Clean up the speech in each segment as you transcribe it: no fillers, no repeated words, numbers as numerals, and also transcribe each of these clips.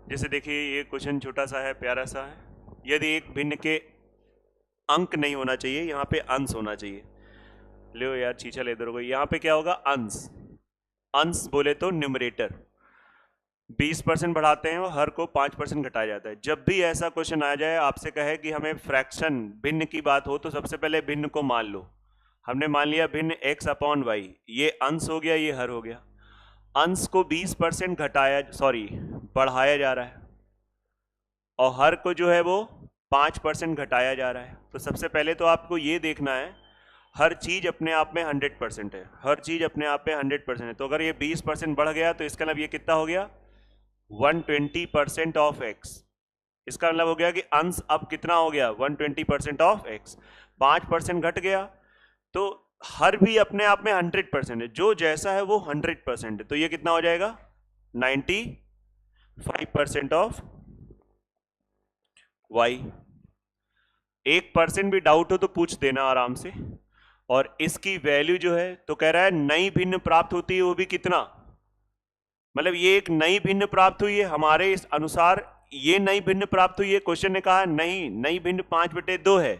जैसे देखिए ये क्वेश्चन छोटा सा है, प्यारा सा है। यदि एक भिन्न के अंक नहीं होना चाहिए, यहाँ पे अंश होना चाहिए। लो यार चीचा ले दो, यहाँ पे क्या होगा? अंश। अंश बोले तो न्यूमरेटर 20% बढ़ाते हैं और हर को 5% घटाया जाता है। जब भी ऐसा क्वेश्चन आ जाए, आपसे कहे कि हमें फ्रैक्शन भिन्न की बात हो, तो सबसे पहले भिन्न को मान लो। हमने मान लिया भिन्न x अपॉन वाई, ये अंश हो गया, ये हर हो गया। अंश को 20% बढ़ाया जा रहा है और हर को जो है वो 5% घटाया जा रहा है। तो सबसे पहले तो आपको ये देखना है हर चीज अपने आप में 100% है, हर चीज अपने आप में 100% है। तो अगर ये 20% बढ़ गया तो इसका मतलब ये कितना हो गया? 120% ऑफ x। इसका मतलब हो गया कि अंश अब कितना हो गया? 120% ऑफ x। 5% घट गया तो हर भी अपने आप में 100% है, जो जैसा है वो 100% है। तो ये कितना हो जाएगा? 95% ऑफ y। 1% भी डाउट हो तो पूछ देना आराम से। और इसकी वैल्यू जो है, तो कह रहा है नई भिन्न प्राप्त होती है, वो भी कितना? मतलब ये एक नई भिन्न प्राप्त हुई है हमारे इस अनुसार, ये नई भिन्न प्राप्त हुई है। क्वेश्चन ने कहा नहीं, नई भिन्न 5/2 है,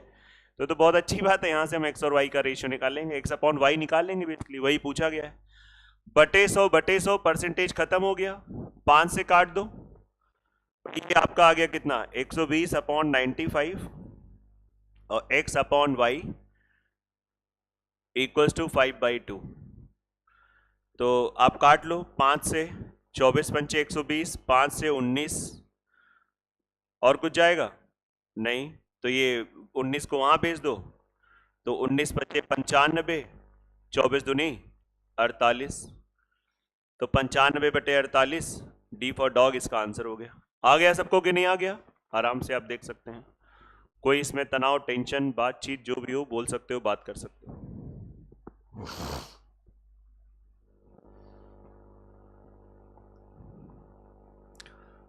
तो बहुत अच्छी बात है। यहां से हम x और y का रेशियो निकालेंगे, x अपॉन वाई निकालेंगे, बेसिकली वही पूछा गया है। बटे 100 परसेंटेज खत्म हो गया, 5 से काट दो, ये आपका आ गया कितना? 120/95 और x upon y equals to 5/2। तो आप काट लो, 5 से 24 पंचे 120, 5 से 19, और कुछ जाएगा नहीं, तो ये 19 को वहां भेज दो, तो 19 बचे 95, 24 दूनी 48, तो 95/48, डी फॉर डॉग इसका आंसर हो गया। आ गया सबको कि नहीं आ गया? आराम से आप देख सकते हैं, कोई इसमें तनाव, टेंशन, बातचीत जो भी हो बोल सकते हो, बात कर सकते हो।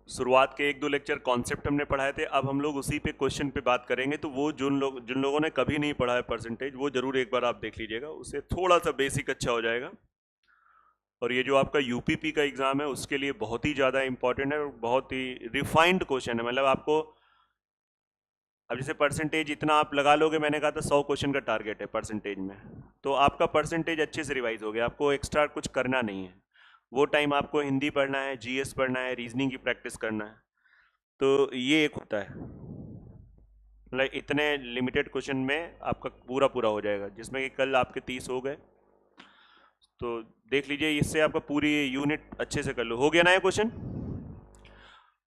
शुरुआत के 1-2 लेक्चर कॉन्सेप्ट हमने पढ़ाए थे, अब हम लोग उसी पे क्वेश्चन पे बात करेंगे। तो वो जिन लोगों ने कभी नहीं पढ़ा है परसेंटेज, वो जरूर एक बार आप देख लीजिएगा, उससे थोड़ा सा बेसिक अच्छा हो जाएगा। और ये जो आपका यूपीपी का एग्जाम है उसके लिए बहुत ही ज़्यादा इंपॉर्टेंट है और बहुत ही रिफाइंड क्वेश्चन है। मतलब आपको अब जैसे परसेंटेज इतना आप लगा लोगे, मैंने कहा था 100 क्वेश्चन का टारगेट है परसेंटेज में, तो आपका परसेंटेज अच्छे से रिवाइज हो गया, आपको एक्स्ट्रा कुछ करना नहीं है। वो टाइम आपको हिंदी पढ़ना है, जीएस पढ़ना है, रीजनिंग की प्रैक्टिस करना है। तो ये एक होता है, मतलब इतने लिमिटेड क्वेश्चन में आपका पूरा पूरा हो जाएगा, जिसमें कि कल आपके 30 हो गए। तो देख लीजिए, इससे आपका पूरी यूनिट अच्छे से कर लो। हो गया ना ये क्वेश्चन?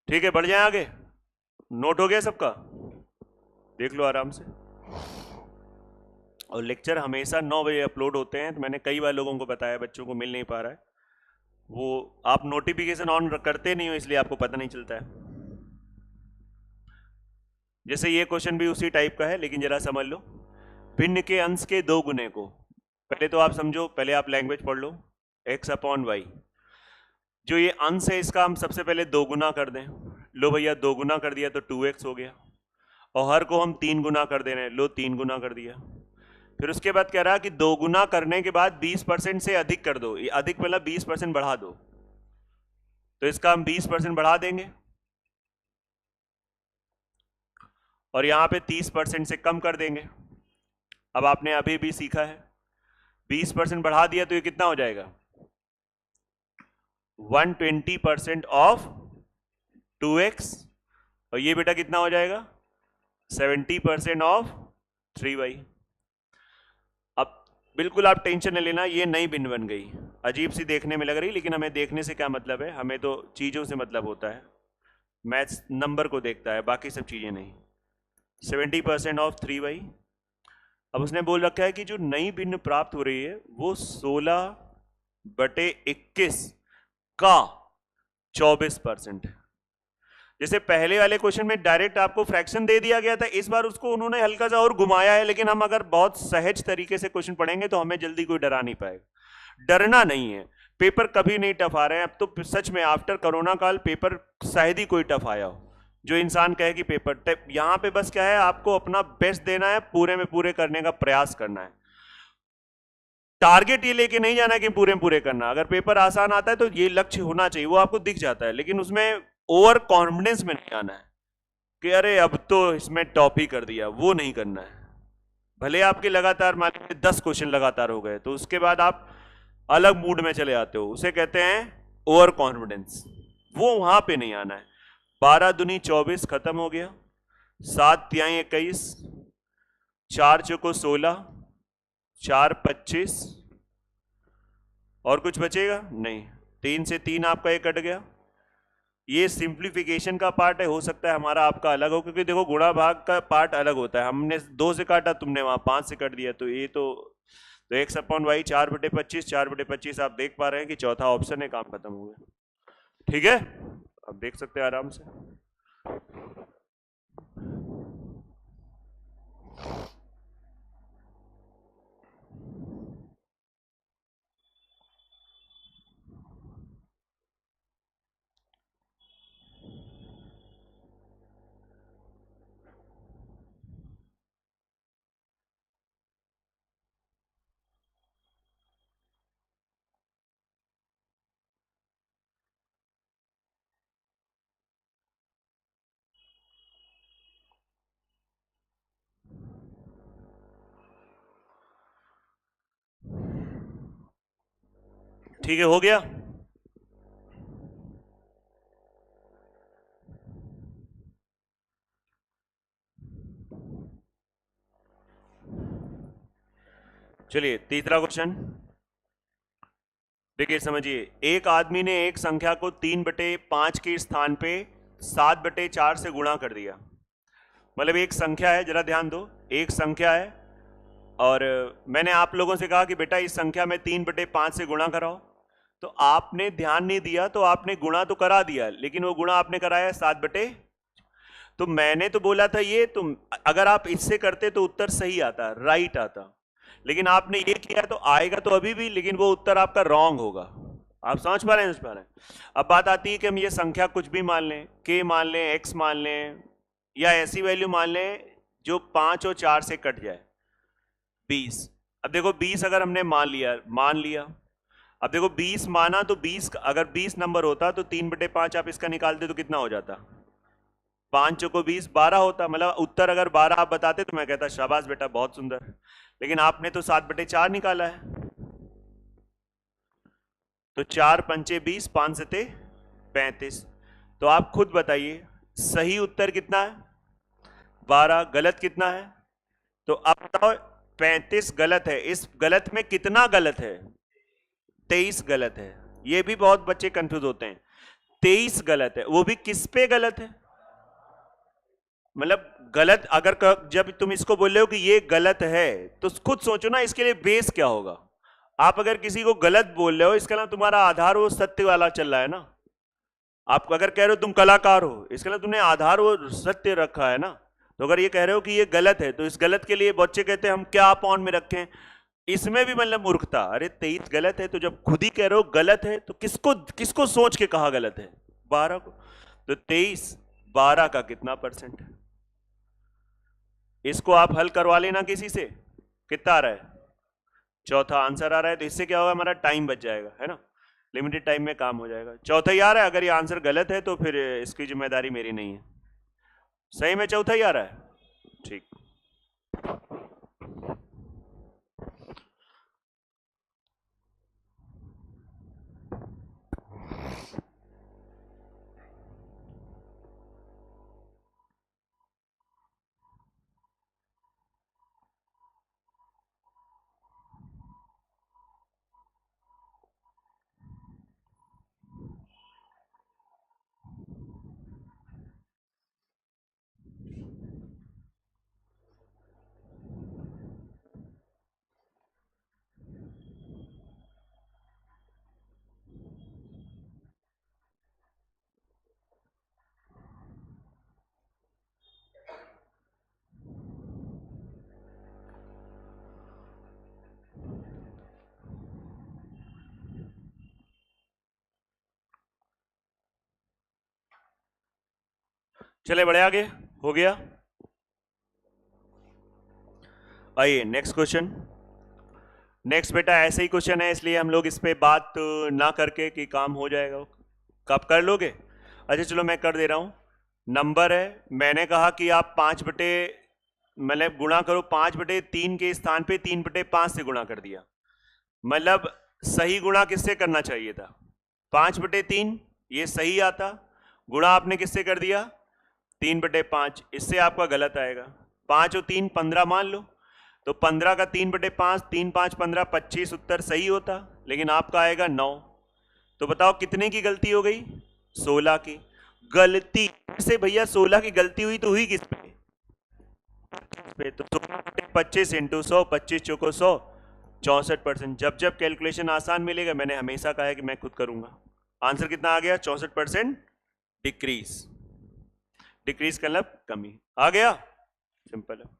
ठीक है, बढ़ जाए आगे। नोट हो गया सबका? देख लो आराम से। और लेक्चर हमेशा 9 बजे अपलोड होते हैं, तो मैंने कई बार लोगों को बताया, बच्चों को मिल नहीं पा रहा है, वो आप नोटिफिकेशन ऑन करते नहीं हो, इसलिए आपको पता नहीं चलता है। जैसे ये क्वेश्चन भी उसी टाइप का है, लेकिन जरा समझ लो। भिन्न के अंश के 2 गुने को, पहले तो आप समझो, पहले आप लैंग्वेज पढ़ लो। x अपॉन वाई, जो ये अंश है इसका हम सबसे पहले 2 गुना कर दें। लो भैया 2 गुना कर दिया तो 2x हो गया, और हर को हम 3 गुना कर दे रहे हैं, लो 3 गुना कर दिया। फिर उसके बाद कह रहा है कि 2 गुना करने के बाद 20% से अधिक कर दो, ये अधिक मतलब 20% बढ़ा दो, तो इसका हम 20% बढ़ा देंगे, और यहां पे 30% से कम कर देंगे। अब आपने अभी भी सीखा है, 20% बढ़ा दिया तो ये कितना हो जाएगा? 120% ऑफ 2x, और ये बेटा कितना हो जाएगा? 70% ऑफ 3y। अब बिल्कुल आप टेंशन नहीं लेना, ये नई भिन्न बन गई, अजीब सी देखने में लग रही, लेकिन हमें देखने से क्या मतलब है, हमें तो चीजों से मतलब होता है। मैथ्स नंबर को देखता है, बाकी सब चीजें नहीं। 70% ऑफ 3y। अब उसने बोल रखा है कि जो नई भिन्न प्राप्त हो रही है वो 16/21 का 24%। जैसे पहले वाले क्वेश्चन में डायरेक्ट आपको फ्रैक्शन दे दिया गया था, इस बार उसको उन्होंने हल्का सा और घुमाया है, लेकिन हम अगर बहुत सहज तरीके से क्वेश्चन पढ़ेंगे तो हमें जल्दी कोई डरा नहीं पाएगा। डरना नहीं है, पेपर कभी नहीं टफ आ रहे हैं। अब तो सच में आफ्टर कोरोना काल पेपर शायद ही कोई टफ आया हो, जो इंसान कहे कि पेपर टफ। यहां पे बस क्या है, आपको अपना बेस्ट देना है, पूरे में पूरे करने का प्रयास करना है। टारगेट ये लेके नहीं जाना कि पूरे में पूरे करना। अगर पेपर आसान आता है तो ये लक्ष्य होना चाहिए, वो आपको दिख जाता है, लेकिन उसमें ओवर कॉन्फिडेंस में नहीं आना है कि अरे अब तो इसमें टॉप ही कर दिया, वो नहीं करना है। भले आपके लगातार मान लीजिए 10 क्वेश्चन लगातार हो गए, तो उसके बाद आप अलग मूड में चले आते हो, उसे कहते हैं ओवर कॉन्फिडेंस। वो वहां पे नहीं आना है। 12 दूनी 24 खत्म हो गया, 7 तिहाई 21, 4 चौको 16, 4 25, और कुछ बचेगा नहीं। 3 से 3 आपका ये कट गया। ये सिंप्लीफिकेशन का पार्ट है, हो सकता है हमारा आपका अलग हो, क्योंकि देखो गुणा भाग का पार्ट अलग होता है। हमने 2 से काटा, तुमने वहां 5 से कट दिया, तो ये तो x अपॉन वाई 4/25, 4/25 आप देख पा रहे हैं कि चौथा ऑप्शन है, काम खत्म हो गया। ठीक है, अब देख सकते हैं आराम से। ठीक है, हो गया। चलिए तीसरा क्वेश्चन देखिए, समझिए। एक आदमी ने एक संख्या को 3/5 के स्थान पे 7/4 से गुणा कर दिया। मतलब एक संख्या है, जरा ध्यान दो, एक संख्या है और मैंने आप लोगों से कहा कि बेटा इस संख्या में 3/5 से गुणा कराओ, तो आपने ध्यान नहीं दिया, तो आपने गुणा तो करा दिया, लेकिन वो गुणा आपने कराया 7/। तो मैंने तो बोला था ये, तुम अगर आप इससे करते तो उत्तर सही आता, राइट आता, लेकिन आपने ये किया तो आएगा तो अभी भी, लेकिन वो उत्तर आपका रॉन्ग होगा। आप समझ पा रहे हैं, समझ पा रहे हैं। अब बात आती है कि हम ये संख्या कुछ भी मान लें, k मान लें, x मान लें, या ऐसी वैल्यू मान लें जो 5 और 4 से कट जाए, 20। अब देखो 20 अगर हमने मान लिया, अब देखो 20 माना, तो 20 अगर 20 नंबर होता तो 3/5 आप इसका निकालते तो कितना हो जाता? 5 चौको 20, 12 होता। मतलब उत्तर अगर 12 आप बताते तो मैं कहता शाबाश बेटा बहुत सुंदर, लेकिन आपने तो 7/4 निकाला है। तो 4 पंचे 20, 5 सते 35। तो आप खुद बताइए सही उत्तर कितना है? 12। गलत कितना है? तो अब बताओ 35 गलत है, इस गलत में कितना गलत है? 23 गलत है। ये भी बहुत बच्चे कंफ्यूज होते हैं। 23 गलत है, वो भी किस पे गलत है? मतलब गलत, अगर जब तुम इसको बोल रहे हो कि ये गलत है, तो खुद सोचो ना इसके लिए बेस क्या होगा। आप अगर किसी को गलत बोल रहे हो, इसका ना तुम्हारा आधार वो सत्य वाला चल रहा है ना। आप अगर कह रहे हो तुम कलाकार हो, इसके लिए तुमने आधार वो सत्य रखा है ना। तो अगर ये कह रहे हो कि ये गलत है, तो इस गलत के लिए बच्चे कहते हैं हम क्या अपॉन में रखें, इसमें भी मतलब मूर्खता। अरे 23 गलत है, तो जब खुद ही कह रहे हो गलत है, तो किसको किसको सोच के कहा गलत है? 12 को। तो 23 12 का कितना परसेंट है? इसको आप हल करवा लेना किसी से, कितना आ रहा है? चौथा आंसर आ रहा है। तो इससे क्या होगा, हमारा टाइम बच जाएगा, है ना, लिमिटेड टाइम में काम हो जाएगा। चौथा ही आ रहा है। अगर ये आंसर गलत है तो फिर इसकी जिम्मेदारी मेरी नहीं है। सही में चौथा ही आ रहा है, ठीक। चले बड़े आगे, हो गया। आइए नेक्स्ट क्वेश्चन। नेक्स्ट बेटा ऐसे ही क्वेश्चन है, इसलिए हम लोग इस पे बात ना करके कि काम हो जाएगा, कब कर लोगे। अच्छा चलो मैं कर दे रहा हूं। नंबर है, मैंने कहा कि आप 5 बटे मतलब गुणा करो, 5/3 के स्थान पे 3/5 से गुणा कर दिया। मतलब सही गुणा किससे करना चाहिए था? 5/3, ये सही आता। गुणा आपने किससे कर दिया? 3/5, इससे आपका गलत आएगा। 5 और 3 15 मान लो, तो 15 का 3/5, 3 5 15 25, उत्तर सही होता, लेकिन आपका आएगा 9। तो बताओ कितने की गलती हो गई? 16 की गलती से। भैया 16 की गलती हुई तो हुई किस पे? तो 25 इंटू 100, 25 चौको 100, 64%। जब जब कैलकुलेशन आसान मिलेगा, मैंने हमेशा कहा है कि मैं खुद करूंगा। आंसर कितना आ गया? 64% डिक्रीज। डिक्रीज का मतलब कमी आ गया, सिंपल है।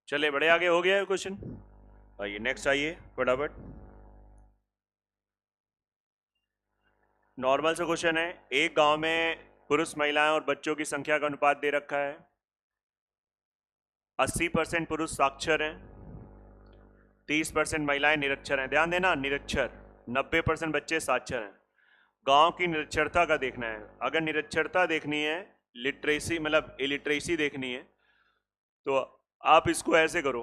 चले बड़े आगे हो गया है क्वेश्चन। आइए नेक्स्ट, आइए फटाफट। नॉर्मल सा क्वेश्चन है। एक गांव में पुरुष, महिलाएं और बच्चों की संख्या का अनुपात दे रखा है। 80% पुरुष साक्षर हैं, 30% महिलाएं निरक्षर हैं। ध्यान देना, निरक्षर। 90% बच्चे साक्षर हैं। गांव की निरक्षरता का देखना है। अगर निरक्षरता देखनी है, लिटरेसी मतलब इलिटरेसी देखनी है, तो आप इसको ऐसे करो।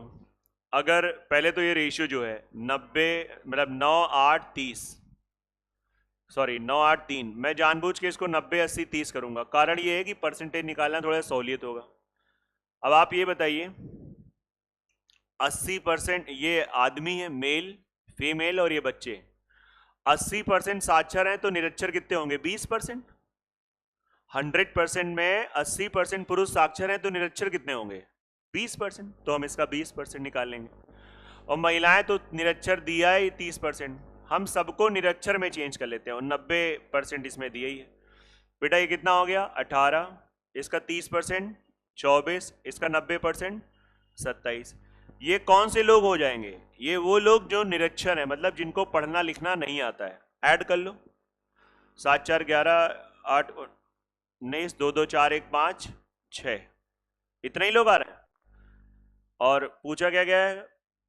अगर पहले तो ये रेशियो जो है 90 मतलब 9 8 30, सॉरी 9 8 3, मैं जानबूझ के इसको 90 80 30 करूंगा। कारण ये है कि परसेंटेज निकालना थोड़ा सहूलियत होगा। अब आप ये बताइए, 80% ये आदमी है, मेल फीमेल, और ये बच्चे। 80% साक्षर हैं, तो निरक्षर कितने होंगे? 20%। 100% में 80% पुरुष साक्षर हैं, तो निरक्षर कितने होंगे? 20%। तो हम इसका 20% निकाल लेंगे। और महिलाएं तो निरक्षर दिया है 30%, हम सबको निरक्षर में चेंज कर लेते हैं, और 90% इसमें दिया ही है। बेटा ये कितना हो गया? 18, इसका 30% 24, इसका 90% 27। ये कौन से लोग हो जाएंगे? ये वो लोग जो निरक्षर हैं, मतलब जिनको पढ़ना लिखना नहीं आता है। ऐड कर लो, 7 4 11 8 19, 2 2 4 1 5 6, इतने ही लोग आ रहे हैं। और पूछा क्या गया है?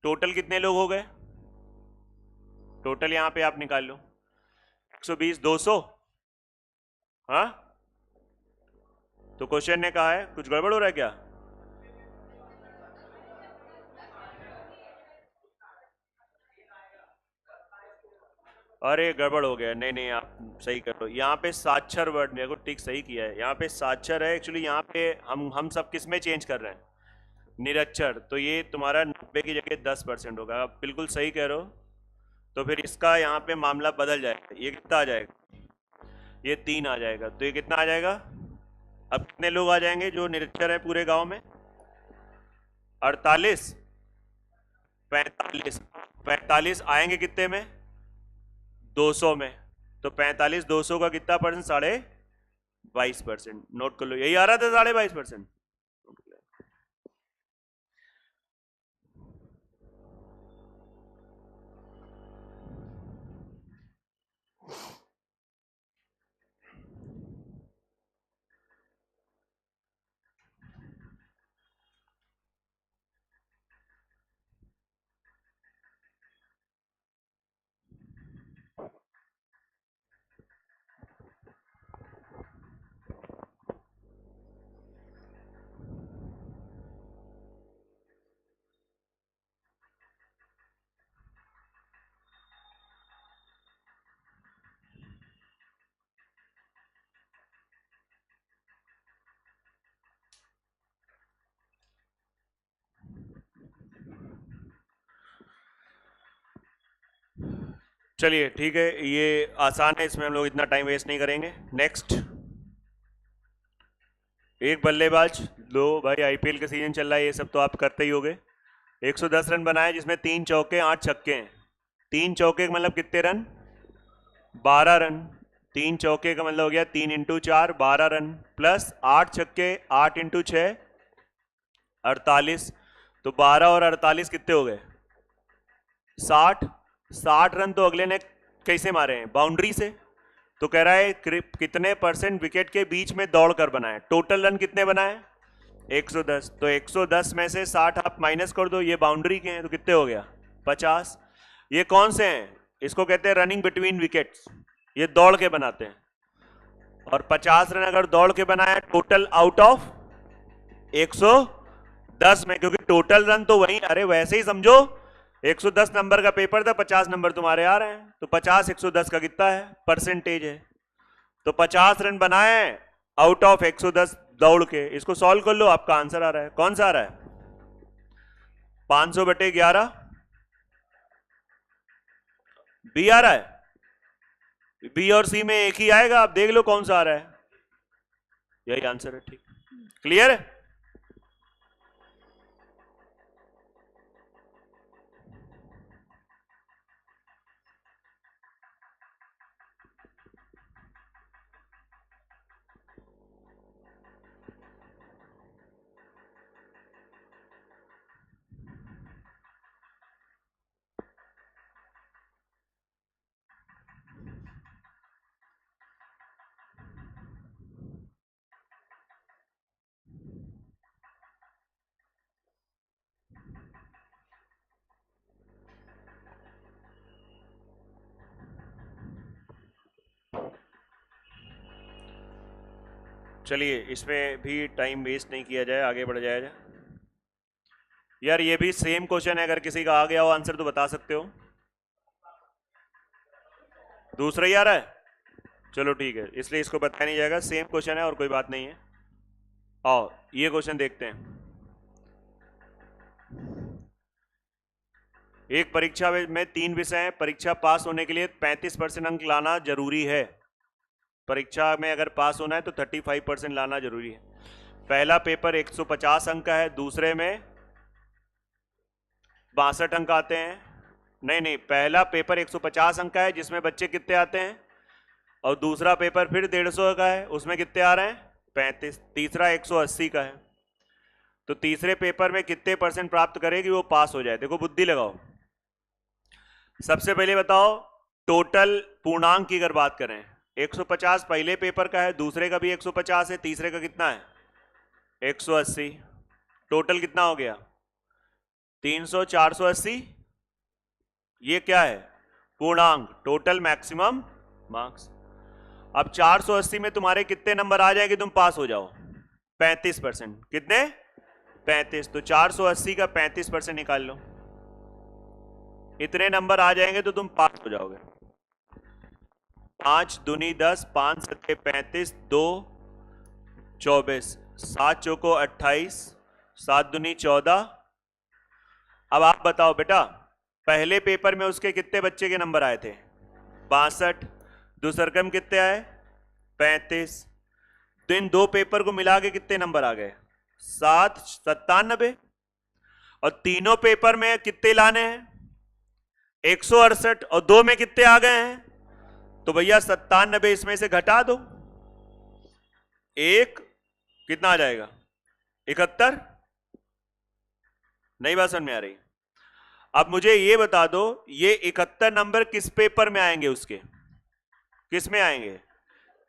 टोटल कितने लोग हो गए? टोटल यहां पे आप निकाल लो, 120 200। हाँ, तो क्वेश्चन ने कहा है कुछ गड़बड़ हो रहा है क्या? अरे गड़बड़ हो गया। नहीं नहीं, आप सही कर लो। यहाँ पे साक्षर वर्ड मेरे को ठीक सही किया है। यहाँ पे साक्षर है एक्चुअली। यहाँ पे हम सब किस में चेंज कर रहे हैं? निरक्षर। तो ये तुम्हारा 90 की जगह 10% होगा। आप बिल्कुल सही कह रहे हो। तो फिर इसका यहाँ पे मामला बदल जाएगा। ये कितना आ जाएगा? ये 3 आ जाएगा। तो ये कितना आ जाएगा? अब कितने लोग आ जाएंगे जो निरक्षर है पूरे गांव में? 48, 45। 45 आएंगे कितने में? 200 में। तो 45 200 का कितना परसेंट? 22.5%। नोट कर लो, यही आ रहा था 22.5%। चलिए ठीक है, ये आसान है, इसमें हम लोग इतना टाइम वेस्ट नहीं करेंगे। नेक्स्ट, एक बल्लेबाज, लो भाई आईपीएल का सीजन चल रहा है, ये सब तो आप करते ही होगे। 110 रन बनाए जिसमें 3 चौके 8 छक्के हैं। 3 चौके का मतलब कितने रन? 12 रन। 3 चौके का मतलब हो गया 3 इंटू 4 12 रन, प्लस 8 छक्के 8 इंटू 6 48। तो 12 और 48 कितने हो गए? 60। 60 रन तो अगले ने कैसे मारे हैं? बाउंड्री से। तो कह रहा है कितने % विकेट के बीच में दौड़कर बनाए। टोटल रन कितने बनाए? 110। तो 110 में से 60 आप माइनस कर दो, ये बाउंड्री के हैं, तो कितने हो गया? 50। ये कौन से हैं? इसको कहते हैं रनिंग बिटवीन विकेट्स, ये दौड़ के बनाते हैं। और 50 रन अगर दौड़ के बनाया टोटल आउट ऑफ 110 में, क्योंकि टोटल रन तो वही, अरे वैसे ही समझो 110 नंबर का पेपर था, 50 नंबर तुम्हारे आ रहे हैं, तो 50 110 का कितना है? परसेंटेज है। तो 50 रन बनाए आउट ऑफ 110 दौड़ के। इसको सॉल्व कर लो, आपका आंसर आ रहा है। कौन सा आ रहा है? 500/11 बी आ रहा है। बी और सी में एक ही आएगा, आप देख लो कौन सा आ रहा है। यही आंसर है। ठीक, क्लियर है? चलिए, इसमें भी टाइम वेस्ट नहीं किया जाए, आगे बढ़ जाया जाए। यार ये भी सेम क्वेश्चन है, अगर किसी का आ गया हो आंसर तो बता सकते हो। दूसरा ही आ रहा है, चलो ठीक है, इसलिए इसको बताया नहीं जाएगा। सेम क्वेश्चन है और कोई बात नहीं है। आओ ये क्वेश्चन देखते हैं। एक परीक्षा में 3 विषय हैं। परीक्षा पास होने के लिए 35% अंक लाना जरूरी है। परीक्षा में अगर पास होना है तो 35% लाना जरूरी है। पहला पेपर 150 अंक का है, दूसरे में 62 अंक आते हैं। नहीं, पहला पेपर 150 अंक का है जिसमें बच्चे कितने आते हैं, और दूसरा पेपर फिर 150 का है, उसमें कितने आ रहे हैं? 35। तीसरा 180 का है। तो तीसरे पेपर में कितने % प्राप्त करेगी वो पास हो जाए? देखो बुद्धि लगाओ। सबसे पहले बताओ, टोटल पूर्णांक की अगर बात करें, 150 पहले पेपर का है, दूसरे का भी 150 है, तीसरे का कितना है? 180। टोटल कितना हो गया? 300 480। ये क्या है? पूर्णांक, टोटल मैक्सिमम मार्क्स। अब 480 में तुम्हारे कितने नंबर आ जाएंगे तुम पास हो जाओ? 35%। कितने? 35। तो 480 का 35% निकाल लो, इतने नंबर आ जाएंगे तो तुम पास हो जाओगे। 5 दूनी 10, 5 सत्ते 35, 2 24, 7 चौको 28, 7 दूनी 14। अब आप बताओ बेटा, पहले पेपर में उसके कितने बच्चे के नंबर आए थे? 62। दूसरे में कितने आए? 35। तो इन दो पेपर को मिला के कितने नंबर आ गए? 7 97। और तीनों पेपर में कितने लाने हैं? 168। और 2 में कितने आ गए हैं? तो भैया 97 इसमें से घटा दो, एक कितना आ जाएगा? 71। नई बात समझ में आ रही? अब मुझे ये बता दो, ये 71 नंबर किस पेपर में आएंगे? उसके किस में आएंगे?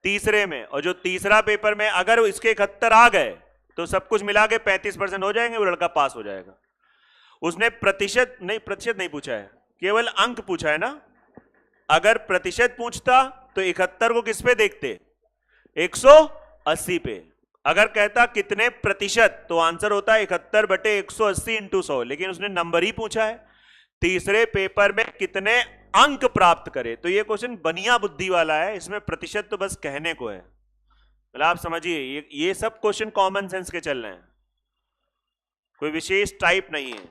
तीसरे में। और जो तीसरा पेपर में अगर इसके 71 आ गए तो सब कुछ मिला के 35% हो जाएंगे, वो लड़का पास हो जाएगा। उसने प्रतिशत नहीं पूछा है, केवल अंक पूछा है ना। अगर प्रतिशत पूछता तो 71 को किस पे देखते? 180 पे। अगर कहता कितने प्रतिशत, तो आंसर होता है 71/180 × 100। लेकिन उसने नंबर ही पूछा है, तीसरे पेपर में कितने अंक प्राप्त करे। तो ये क्वेश्चन बनिया बुद्धि वाला है, इसमें प्रतिशत तो बस कहने को है। मतलब आप समझिए, ये सब क्वेश्चन कॉमन सेंस के चल रहे हैं, कोई विशेष टाइप नहीं है।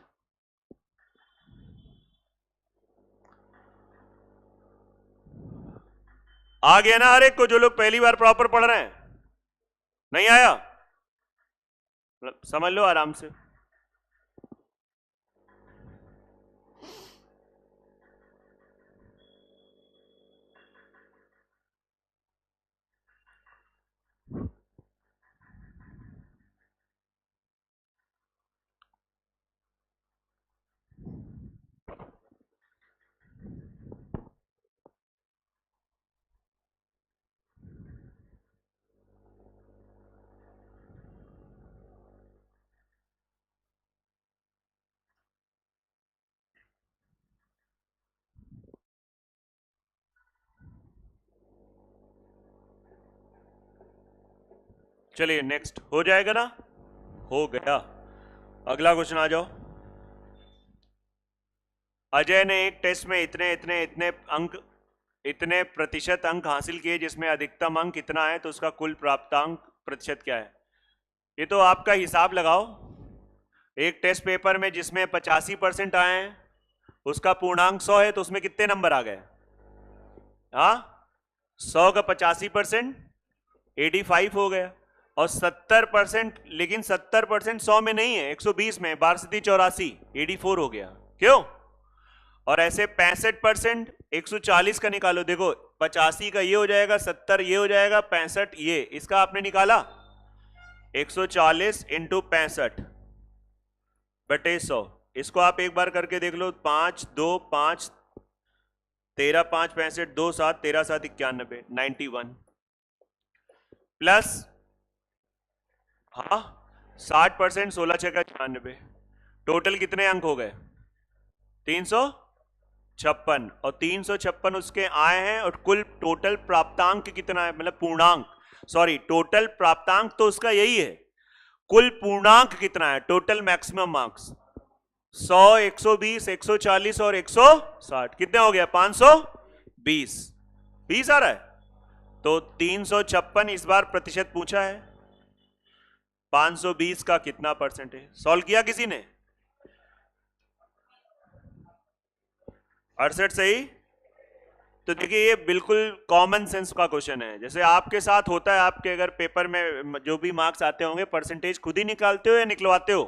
आ गया ना हर एक को, जो लोग पहली बार प्रॉपर पढ़ रहे हैं? नहीं आया? समझ लो आराम से। चलिए नेक्स्ट, हो जाएगा ना? हो गया। अगला क्वेश्चन आ जाओ। अजय ने एक टेस्ट में इतने इतने इतने अंक, इतने प्रतिशत अंक हासिल किए जिसमें अधिकतम अंक इतना है, तो उसका कुल प्राप्तांक प्रतिशत क्या है? ये तो आपका हिसाब लगाओ। एक टेस्ट पेपर में जिसमें 85% आए हैं, उसका पूर्णांक 100 है, तो उसमें कितने नंबर आ गए? हाँ, 100 का 85% 85 हो गया। और 70%, लेकिन 70% 100 में नहीं है, 120 में, 1284 84 हो गया। क्यों? और ऐसे 65% 140 का निकालो, देखो 85 का ये हो जाएगा, 70 ये हो जाएगा, 65 ये, इसका आपने निकाला 140 इंटू 65 बटे 100। इसको आप एक बार करके देख लो, 5 2 5 13 5 65 2 7 13 7 91 91 प्लस, हाँ 60% 16 6 का 96, टोटल कितने अंक हो गए? 356। और 356 उसके आए हैं, और कुल टोटल प्राप्तांक कितना है, मतलब पूर्णांक, सॉरी टोटल प्राप्तांक तो उसका यही है, कुल पूर्णांक कितना है, टोटल मैक्सिमम मार्क्स 100 120 140 और 160, कितने हो गया? 520। 20 आ रहा है। तो 356 इस बार प्रतिशत पूछा है, 520 का कितना परसेंट है? सॉल्व किया किसी ने? 68 सही। तो देखिए ये बिल्कुल कॉमन सेंस का क्वेश्चन है। जैसे आपके साथ होता है, आपके अगर पेपर में जो भी मार्क्स आते होंगे, परसेंटेज खुद ही निकालते हो या निकलवाते हो?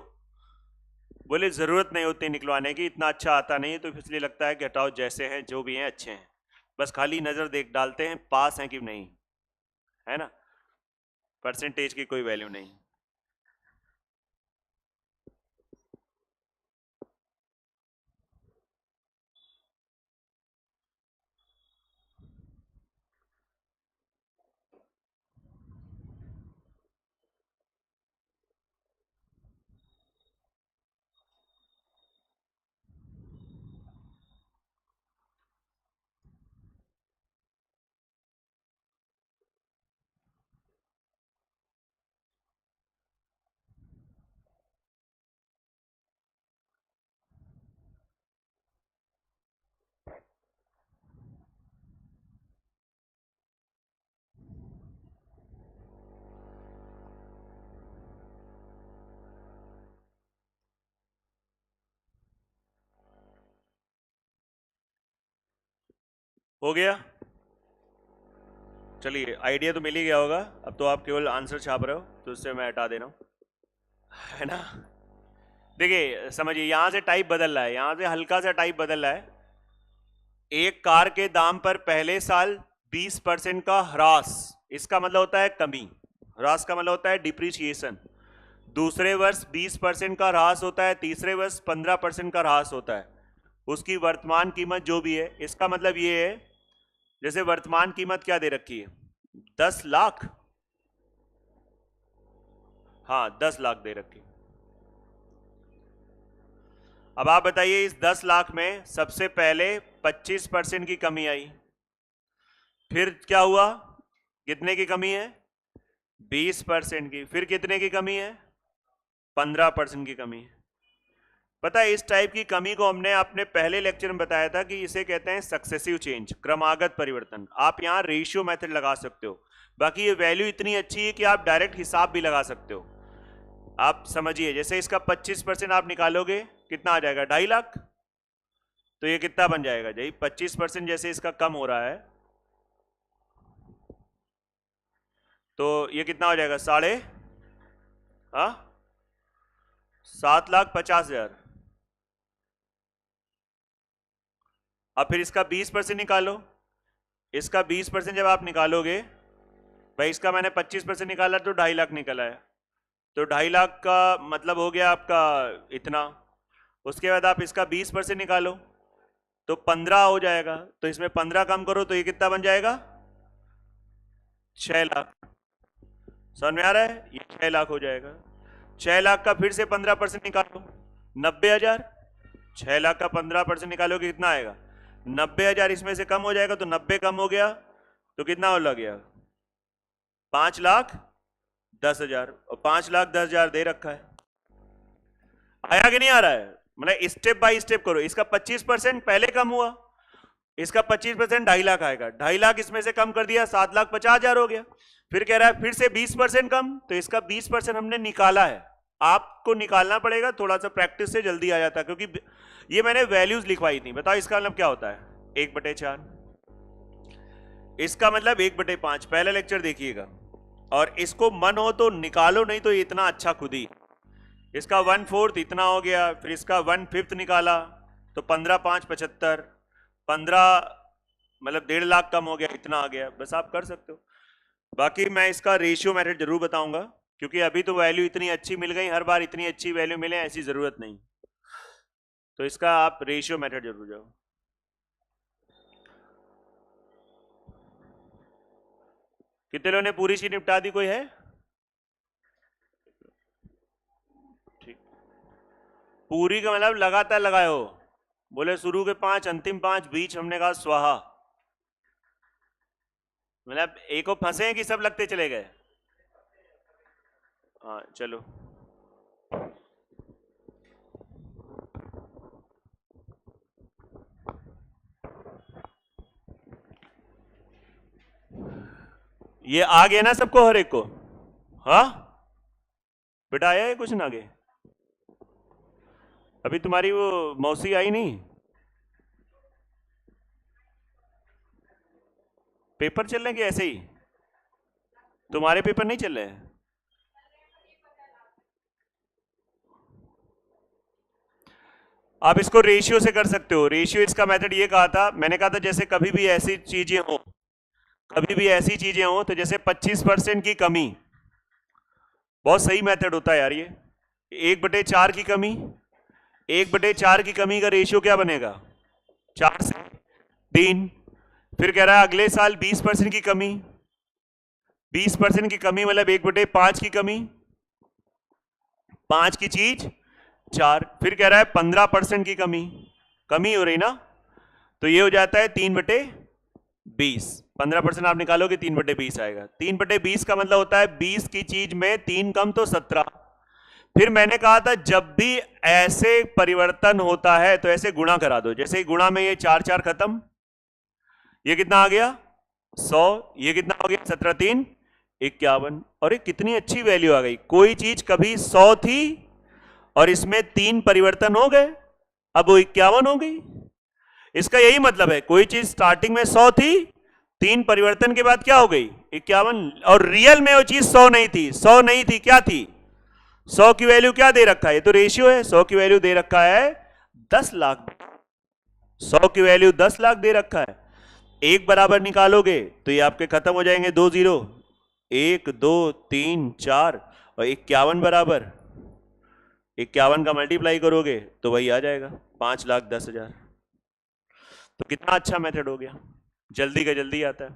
बोले जरूरत नहीं होती निकलवाने की, इतना अच्छा आता नहीं है, तो इसलिए लगता है कि हटाओ, जैसे हैं जो भी हैं अच्छे हैं, बस खाली नजर देख डालते हैं पास हैं कि नहीं, है ना? परसेंटेज की कोई वैल्यू नहीं। हो गया? चलिए आइडिया तो मिल ही गया होगा। अब तो आप केवल आंसर छाप रहे हो, तो उससे मैं हटा दे रहा हूं, है ना? देखिए समझिए, यहां से टाइप बदल रहा है, यहां से हल्का सा टाइप बदल रहा है। एक कार के दाम पर पहले साल 20% का ह्रास, इसका मतलब होता है कमी, ह्रास का मतलब होता है डिप्रिसिएशन। दूसरे वर्ष 20% का ह्रास होता है, तीसरे वर्ष 15% का ह्रास होता है। उसकी वर्तमान कीमत जो भी है, इसका मतलब ये है, जैसे वर्तमान कीमत क्या दे रखी है, 10 लाख, हाँ 10 लाख दे रखी। अब आप बताइए, इस 10 लाख में सबसे पहले 25% की कमी आई, फिर क्या हुआ, कितने की कमी है? 20% की, फिर कितने की कमी है? 15% की कमी है। पता है, इस टाइप की कमी को हमने अपने पहले लेक्चर में बताया था कि इसे कहते हैं सक्सेसिव चेंज, क्रमागत परिवर्तन। आप यहां रेशियो मेथड लगा सकते हो, बाकी ये वैल्यू इतनी अच्छी है कि आप डायरेक्ट हिसाब भी लगा सकते हो। आप समझिए, जैसे इसका 25% आप निकालोगे, कितना आ जाएगा? 2.5 लाख। तो ये कितना बन जाएगा जी? 25% जैसे इसका कम हो रहा है, तो ये कितना हो जाएगा? 7,50,000। अब फिर इसका 20% निकालो। इसका 20% जब आप निकालोगे, भाई इसका मैंने 25% निकाला तो 2.5 लाख निकला है, तो 2.5 लाख का मतलब हो गया आपका इतना। उसके बाद आप इसका 20% निकालो तो 15 हो जाएगा, तो इसमें 15 कम करो तो ये कितना बन जाएगा? 6 लाख। समझ में आ रहा है? ये 6 लाख हो जाएगा। 6 लाख का फिर से 15% निकालो, 90,000। 6 लाख का 15% निकालोगे कितना आएगा? 90,000। इसमें से कम हो जाएगा तो 90 कम हो गया तो कितना हो लग गया? 5,10,000। और 5,10,000 दे रखा है। आया कि नहीं आ रहा है? मतलब स्टेप बाय स्टेप करो। इसका 25% पहले कम हुआ, इसका 25% 2.5 लाख आएगा। 2.5 लाख इसमें से कम कर दिया, 7,50,000 हो गया। फिर कह रहा है फिर से 20% कम, तो इसका 20% हमने निकाला है। आपको निकालना पड़ेगा, थोड़ा सा प्रैक्टिस से जल्दी आ जाता है, क्योंकि ये मैंने वैल्यूज लिखवाई थी। बताओ इसका मतलब क्या होता है? 1/4। इसका मतलब 1/5। पहला लेक्चर देखिएगा, और इसको मन हो तो निकालो, नहीं तो इतना अच्छा खुद ही। इसका 1/4 इतना हो गया, फिर इसका 1/5 निकाला तो 15 5 75, 15 मतलब 1.5 लाख कम हो गया, इतना आ गया। बस आप कर सकते हो। बाकी मैं इसका रेशियो मेथड जरूर बताऊंगा, क्योंकि अभी तो वैल्यू इतनी अच्छी मिल गई, हर बार इतनी अच्छी वैल्यू मिले ऐसी जरूरत नहीं। तो इसका आप रेशियो मेथड जरूर जाओ। कितने लोगों ने पूरी सी निपटा दी? कोई है? ठीक। पूरी का मतलब लगातार लगाए हो। बोले शुरू के 5, अंतिम 5, बीच हमने कहा स्वाहा। मतलब एक को फंसे हैं कि सब लगते चले गए? हाँ चलो। ये आ गया ना सबको, हर एक को? हाँ बेटा आया है कुछ ना आगे? अभी तुम्हारी वो मौसी आई नहीं? पेपर चल रहे हैं कि ऐसे ही? तुम्हारे पेपर नहीं चल रहे हैं? आप इसको रेशियो से कर सकते हो। रेशियो इसका मेथड ये कहा था, मैंने कहा था जैसे कभी भी ऐसी चीजें हो, कभी भी ऐसी चीजें हो, तो जैसे 25% की कमी, बहुत सही मेथड होता है यार ये। 1/4 की कमी, 1/4 की कमी का रेशियो क्या बनेगा? 4 से 3। फिर कह रहा है अगले साल 20% की कमी, 20% की कमी मतलब 1/5 की कमी, 5 की चीज 4। फिर कह रहा है 15% की कमी, कमी हो रही ना, तो ये हो जाता है 3/20। 15% आप निकालोगे 3/20 आएगा। 3/20 का मतलब होता है 20 की चीज में 3 कम तो 17। फिर मैंने कहा था जब भी ऐसे परिवर्तन होता है तो ऐसे गुणा करा दो। जैसे गुणा में ये 4 4 खत्म, ये कितना आ गया? 100। ये कितना हो गया? 17 3 51। और ये कितनी अच्छी वैल्यू आ गई। कोई चीज कभी 100 थी और इसमें 3 परिवर्तन हो गए, अब वो 51 हो गई। इसका यही मतलब है, कोई चीज स्टार्टिंग में 100 थी, 3 परिवर्तन के बाद क्या हो गई? 51। और रियल में वो चीज 100 नहीं थी। 100 नहीं थी, क्या थी? 100 की वैल्यू क्या दे रखा है? ये तो रेशियो है। 100 की वैल्यू दे रखा है 10 लाख। 100 की वैल्यू 10 लाख दे रखा है। एक बराबर निकालोगे तो ये आपके खत्म हो जाएंगे 2 0, 1 2 3 4, और 51 बराबर 51 का मल्टीप्लाई करोगे तो वही आ जाएगा 5,10,000। तो कितना अच्छा मेथड हो गया, जल्दी का जल्दी आता है।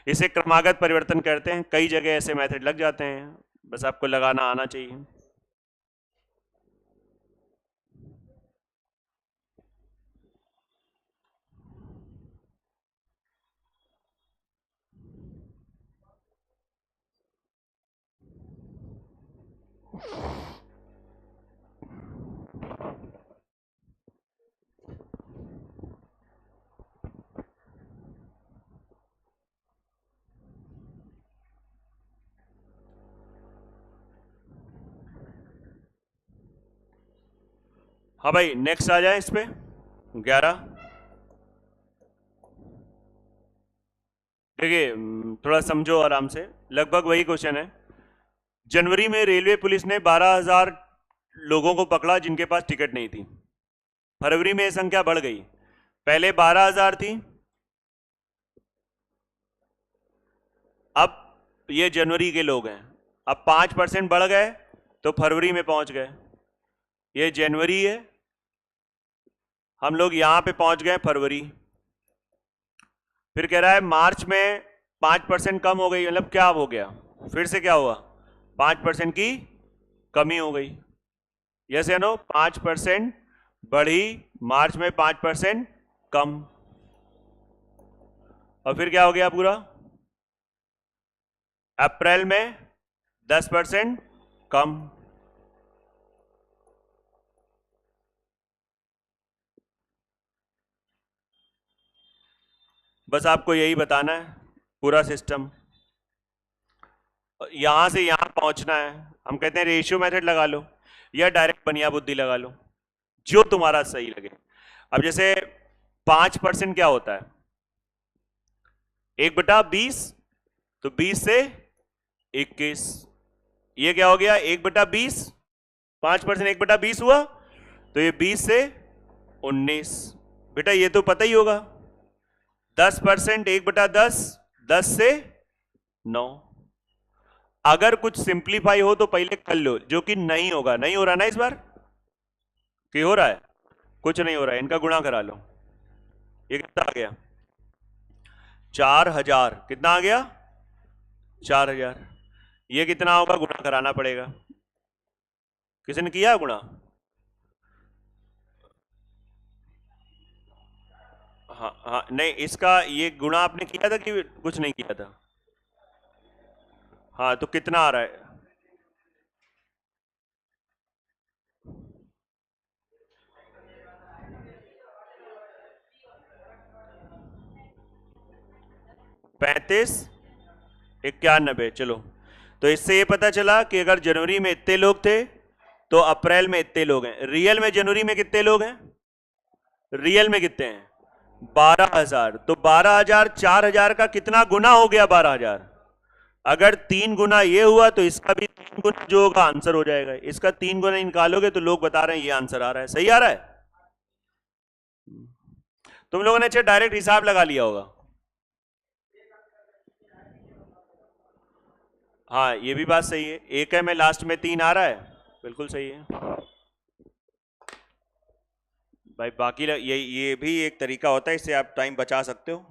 इसे क्रमागत परिवर्तन कहते हैं। कई जगह ऐसे मेथड लग जाते हैं, बस आपको लगाना आना चाहिए। हाँ भाई नेक्स्ट आ जाए इस पे 11। देखिए थोड़ा समझो आराम से, लगभग वही क्वेश्चन है। जनवरी में रेलवे पुलिस ने 12,000 लोगों को पकड़ा जिनके पास टिकट नहीं थी। फरवरी में यह संख्या बढ़ गई, पहले 12,000 थी, अब ये जनवरी के लोग हैं, अब 5% बढ़ गए तो फरवरी में पहुंच गए। ये जनवरी है, हम लोग यहां पे पहुंच गए फरवरी। फिर कह रहा है मार्च में 5% कम हो गई, मतलब क्या हो गया, फिर से क्या हुआ, 5% की कमी हो गई। यस या नो? 5% बढ़ी, मार्च में 5% कम, और फिर क्या हो गया पूरा, अप्रैल में 10% कम। बस आपको यही बताना है पूरा सिस्टम, यहां से यहां पहुंचना है। हम कहते हैं रेशियो मेथड लगा लो या डायरेक्ट बनिया बुद्धि लगा लो, जो तुम्हारा सही लगे। अब जैसे 5% क्या होता है, 1/20, तो 20 से 21, ये क्या हो गया 1/20, 5% 1/20 हुआ, तो ये 20 से 19। बेटा ये तो पता ही होगा, 10% 1/10, 10 से 9। अगर कुछ सिंप्लीफाई हो तो पहले कर लो, जो कि नहीं होगा, नहीं हो रहा ना इस बार, कि हो रहा है, कुछ नहीं हो रहा है, इनका गुणा करा लो। ये कितना आ गया, 4,000, कितना आ गया 4,000। ये कितना होगा, गुणा कराना पड़ेगा। किसी ने किया गुणा? हाँ हाँ, नहीं इसका ये गुणा आपने किया था कि कुछ नहीं किया था? हाँ, तो कितना आ रहा है, पैंतीस 91। चलो, तो इससे ये पता चला कि अगर जनवरी में इतने लोग थे तो अप्रैल में इतने लोग हैं। रियल में जनवरी में कितने लोग हैं, रियल में कितने हैं, 12,000। तो 12,000 4,000 का कितना गुना हो गया, 12,000। अगर 3 गुना ये हुआ तो इसका भी 3 गुना जो होगा आंसर हो जाएगा। इसका 3 गुना निकालोगे तो लोग बता रहे हैं ये आंसर आ रहा है। सही आ रहा है? तुम लोगों ने अच्छा डायरेक्ट हिसाब लगा लिया होगा। हाँ, ये भी बात सही है, एक है में लास्ट में 3 आ रहा है, बिल्कुल सही है भाई। बाकी ये भी एक तरीका होता है, इससे आप टाइम बचा सकते हो।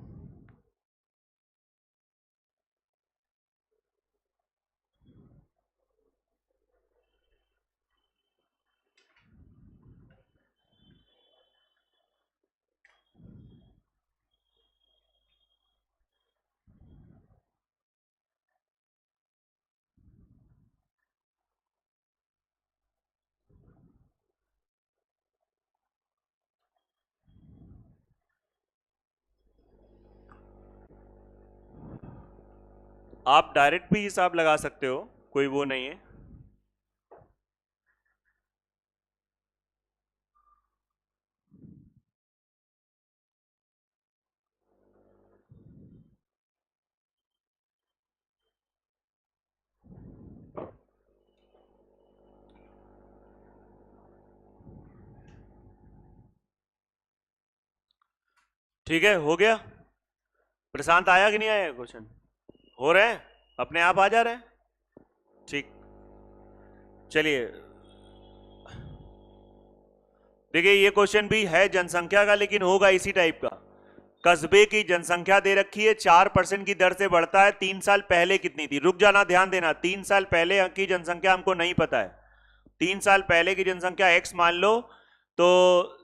आप डायरेक्ट भी हिसाब लगा सकते हो, कोई वो नहीं है। ठीक है, हो गया। प्रशांत आया कि नहीं आया क्वेश्चन? हो रहे हैं, अपने आप आ जा रहे हैं। ठीक, चलिए देखिए, ये क्वेश्चन भी है जनसंख्या का, लेकिन होगा इसी टाइप का। कस्बे की जनसंख्या दे रखी है, 4% की दर से बढ़ता है, 3 साल पहले कितनी थी? रुक जाना, ध्यान देना, 3 साल पहले की जनसंख्या हमको नहीं पता है। 3 साल पहले की जनसंख्या x मान लो, तो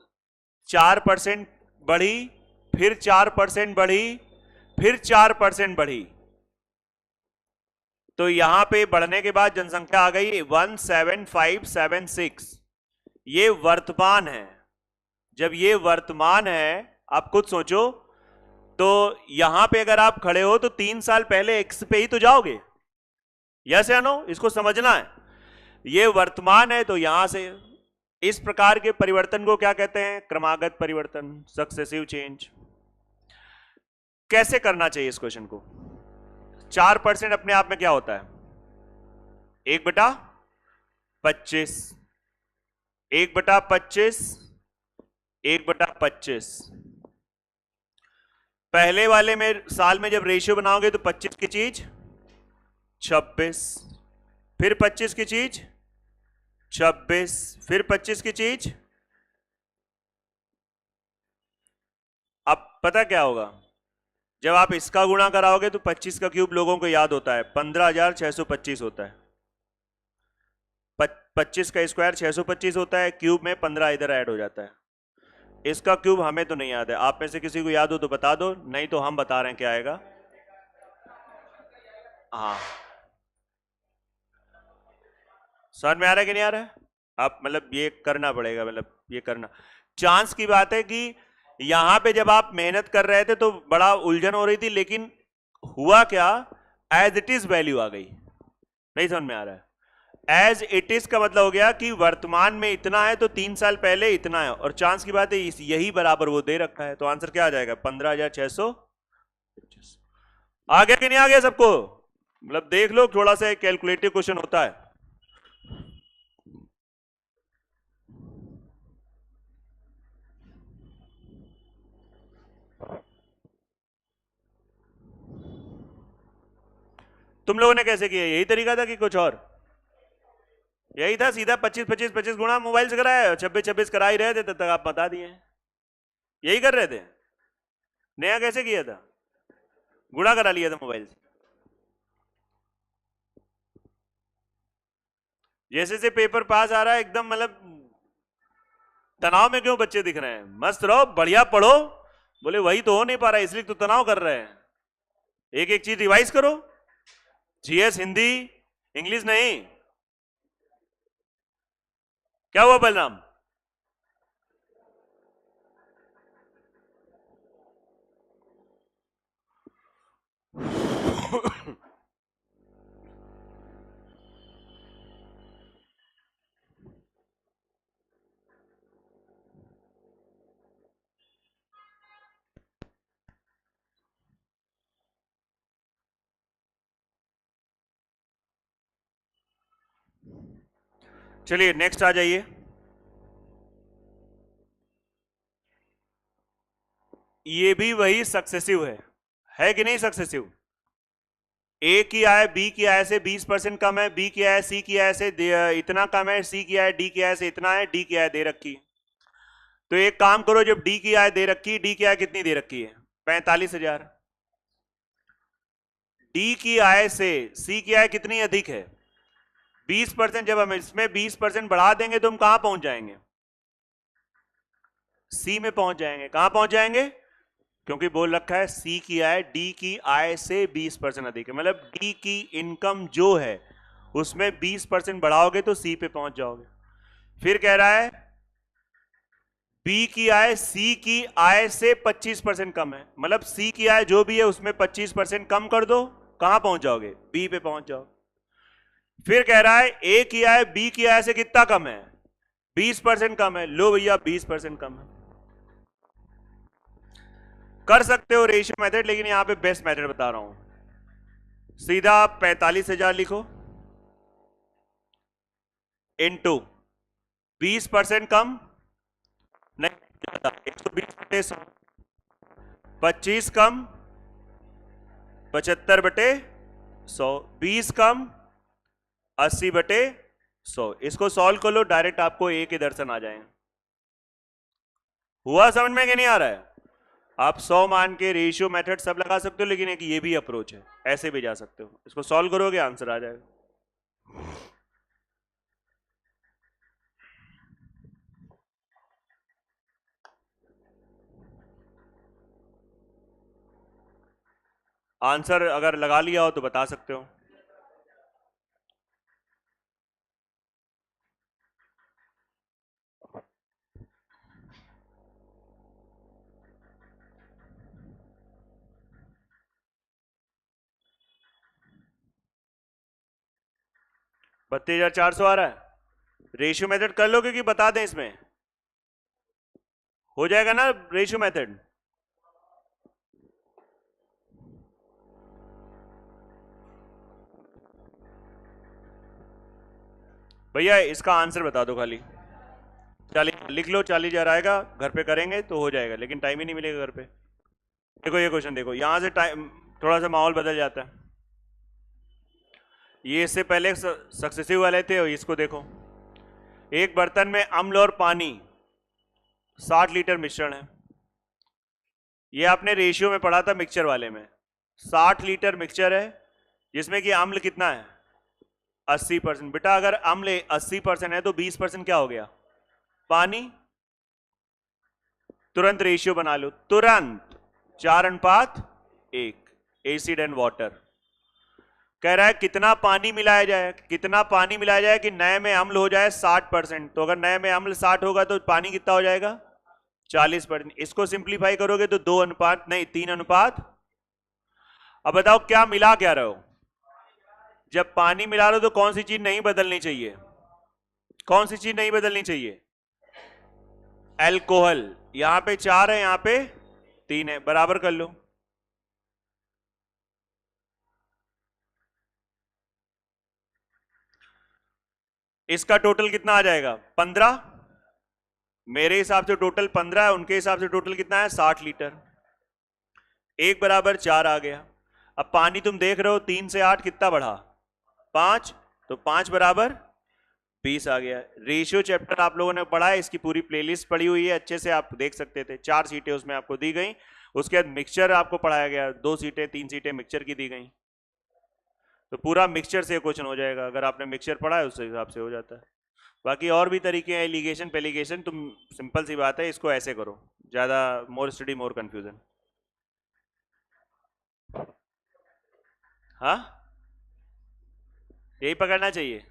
4% बढ़ी, फिर 4% बढ़ी, फिर 4% बढ़ी, तो यहां पे बढ़ने के बाद जनसंख्या आ गई 17576। ये वर्तमान है। जब ये वर्तमान है, आप खुद सोचो, तो यहां पे अगर आप खड़े हो तो 3 साल पहले एक्स पे ही तो जाओगे। यस या नो? इसको समझना है, ये वर्तमान है, तो यहां से इस प्रकार के परिवर्तन को क्या कहते हैं, क्रमागत परिवर्तन, सक्सेसिव चेंज। कैसे करना चाहिए इस क्वेश्चन को? 4% अपने आप में क्या होता है? 1/25, 1/25, 1/25। पहले वाले में साल में जब रेशियो बनाओगे तो 25 की चीज 26, फिर 25 की चीज 26, फिर 25 की चीज। अब पता क्या होगा, जब आप इसका गुणा कराओगे तो 25 का क्यूब लोगों को याद होता है 15,625 होता है। 25 का स्क्वायर 625 होता है, क्यूब में 15 इधर ऐड हो जाता है। इसका क्यूब हमें तो नहीं याद है, आप में से किसी को याद हो तो बता दो, नहीं तो हम बता रहे हैं क्या आएगा। हाँ, समझ में आ रहा है कि नहीं आ रहा है? आप मतलब ये करना पड़ेगा, मतलब ये करना। चांस की बात है कि यहां पे जब आप मेहनत कर रहे थे तो बड़ा उलझन हो रही थी, लेकिन हुआ क्या, एज इट इज वैल्यू आ गई। नहीं समझ में आ रहा है? एज इट इज का मतलब हो गया कि वर्तमान में इतना है तो 3 साल पहले इतना है, और चांस की बात है यही बराबर वो दे रखा है, तो आंसर क्या आ जाएगा? 15,600। आ गया कि नहीं आ गया सबको? मतलब देख लो, थोड़ा सा कैलकुलेटिव क्वेश्चन होता है। तुम लोगों ने कैसे किया? यही तरीका था कि कुछ और? यही था, सीधा 25-25-25 गुणा मोबाइल से कराया, 26-26 करा ही रहे थे, तब तक आप बता दिए। यही कर रहे थे। नया कैसे किया था? गुणा करा लिया था मोबाइल से। जैसे से पेपर पास आ रहा है एकदम, मतलब तनाव में क्यों बच्चे दिख रहे हैं? मस्त रहो, बढ़िया पढ़ो। बोले वही तो हो नहीं पा रहा है, इसलिए तो तनाव कर रहे हैं। एक एक चीज रिवाइज करो, जीएस, हिंदी, इंग्लिश नहीं। क्या हुआ बलराम? चलिए नेक्स्ट आ जाइए। ये भी वही सक्सेसिव है कि नहीं सक्सेसिव? ए की आय बी की आय से 20% कम है, बी की आय सी की आय से इतना कम है, सी की आय डी की आय से इतना है, डी की आय दे रखी है। तो एक काम करो, जब डी की आय दे रखी है, डी की आय कितनी दे रखी है? 45,000। डी की आय से सी की आय कितनी अधिक है? 20%। जब हम इसमें 20% बढ़ा देंगे तो हम कहां पहुंच जाएंगे? सी में पहुंच जाएंगे। कहां पहुंच जाएंगे? क्योंकि बोल रखा है सी की आय डी की आय से 20% अधिक है, मतलब डी की इनकम जो है उसमें 20% बढ़ाओगे तो सी पे पहुंच जाओगे। फिर कह रहा है बी की आय सी की आय से 25% कम है, मतलब सी की आय जो भी है उसमें 25% कम कर दो, कहां पहुंच जाओगे? बी पे पहुंच जाओ। फिर कह रहा है ए की आय बी की आय से कितना कम है? 20% कम है। लो भैया 20% कम है। कर सकते हो रेशियो मेथड, लेकिन यहां पे बेस्ट मेथड बता रहा हूं। सीधा 45,000 लिखो, इनटू 20% कम नहीं, 120/100, 25 कम 75/100, 20 कम 80/100। इसको सॉल्व कर लो, डायरेक्ट आपको ए के दर्शन आ जाए। हुआ समझ में कि नहीं आ रहा है? आप 100 मान के रेशियो मेथड सब लगा सकते हो, लेकिन एक ये भी अप्रोच है, ऐसे भी जा सकते हो। इसको सॉल्व करोगे आंसर आ जाएगा। आंसर अगर लगा लिया हो तो बता सकते हो। बत्तीस हजार 400 आ रहा है। रेशियो मेथड कर लोगे कि बता दें? इसमें हो जाएगा ना रेशियो मेथड? भैया इसका आंसर बता दो खाली। 40 लिख लो, 40,000 आएगा, घर पे करेंगे तो हो जाएगा, लेकिन टाइम ही नहीं मिलेगा घर पे। देखो ये क्वेश्चन देखो, यहां से टाइम थोड़ा सा माहौल बदल जाता है। ये इससे पहले सक्सेसिव वाले थे, और इसको देखो, एक बर्तन में अम्ल और पानी 60 लीटर मिश्रण है। ये आपने रेशियो में पढ़ा था मिक्सचर वाले में। 60 लीटर मिक्सचर है जिसमें कि अम्ल कितना है 80%। बेटा अगर अम्ल 80% है तो 20% क्या हो गया पानी। तुरंत रेशियो बना लो, तुरंत 4:1 एसिड एंड वाटर। कह रहा है कितना पानी मिलाया जाए, कितना पानी मिलाया जाए कि नए में अम्ल हो जाए 60%। तो अगर नए में अम्ल 60 होगा तो पानी कितना हो जाएगा 40%। इसको सिंप्लीफाई करोगे तो 2 अनुपात नहीं 3 अनुपात। अब बताओ क्या मिला क्या रहे हो। जब पानी मिला रहे हो तो कौन सी चीज नहीं बदलनी चाहिए, कौन सी चीज नहीं बदलनी चाहिए, एल्कोहल। यहां पे 4 है, यहां पे 3 है, बराबर कर लो। इसका टोटल कितना आ जाएगा 15। मेरे हिसाब से टोटल 15 है, उनके हिसाब से टोटल कितना है 60 लीटर। 1 बराबर 4 आ गया। अब पानी तुम देख रहे हो 3 से 8 कितना बढ़ा 5, तो 5 बराबर 20 आ गया। रेशियो चैप्टर आप लोगों ने पढ़ा है, इसकी पूरी प्लेलिस्ट पड़ी हुई है, अच्छे से आप देख सकते थे। 4 सीटें उसमें आपको दी गई, उसके बाद मिक्सचर आपको पढ़ाया गया, 2 सीटें 3 सीटें मिक्सचर की दी गई। तो पूरा मिक्सचर से क्वेश्चन हो जाएगा, अगर आपने मिक्सचर पढ़ा है उस हिसाब से हो जाता है। बाकी और भी तरीके हैं, एलिगेशन पेलिगेशन, तुम सिंपल सी बात है, इसको ऐसे करो, ज्यादा मोर स्टडी मोर कंफ्यूजन। हाँ यही पकड़ना चाहिए।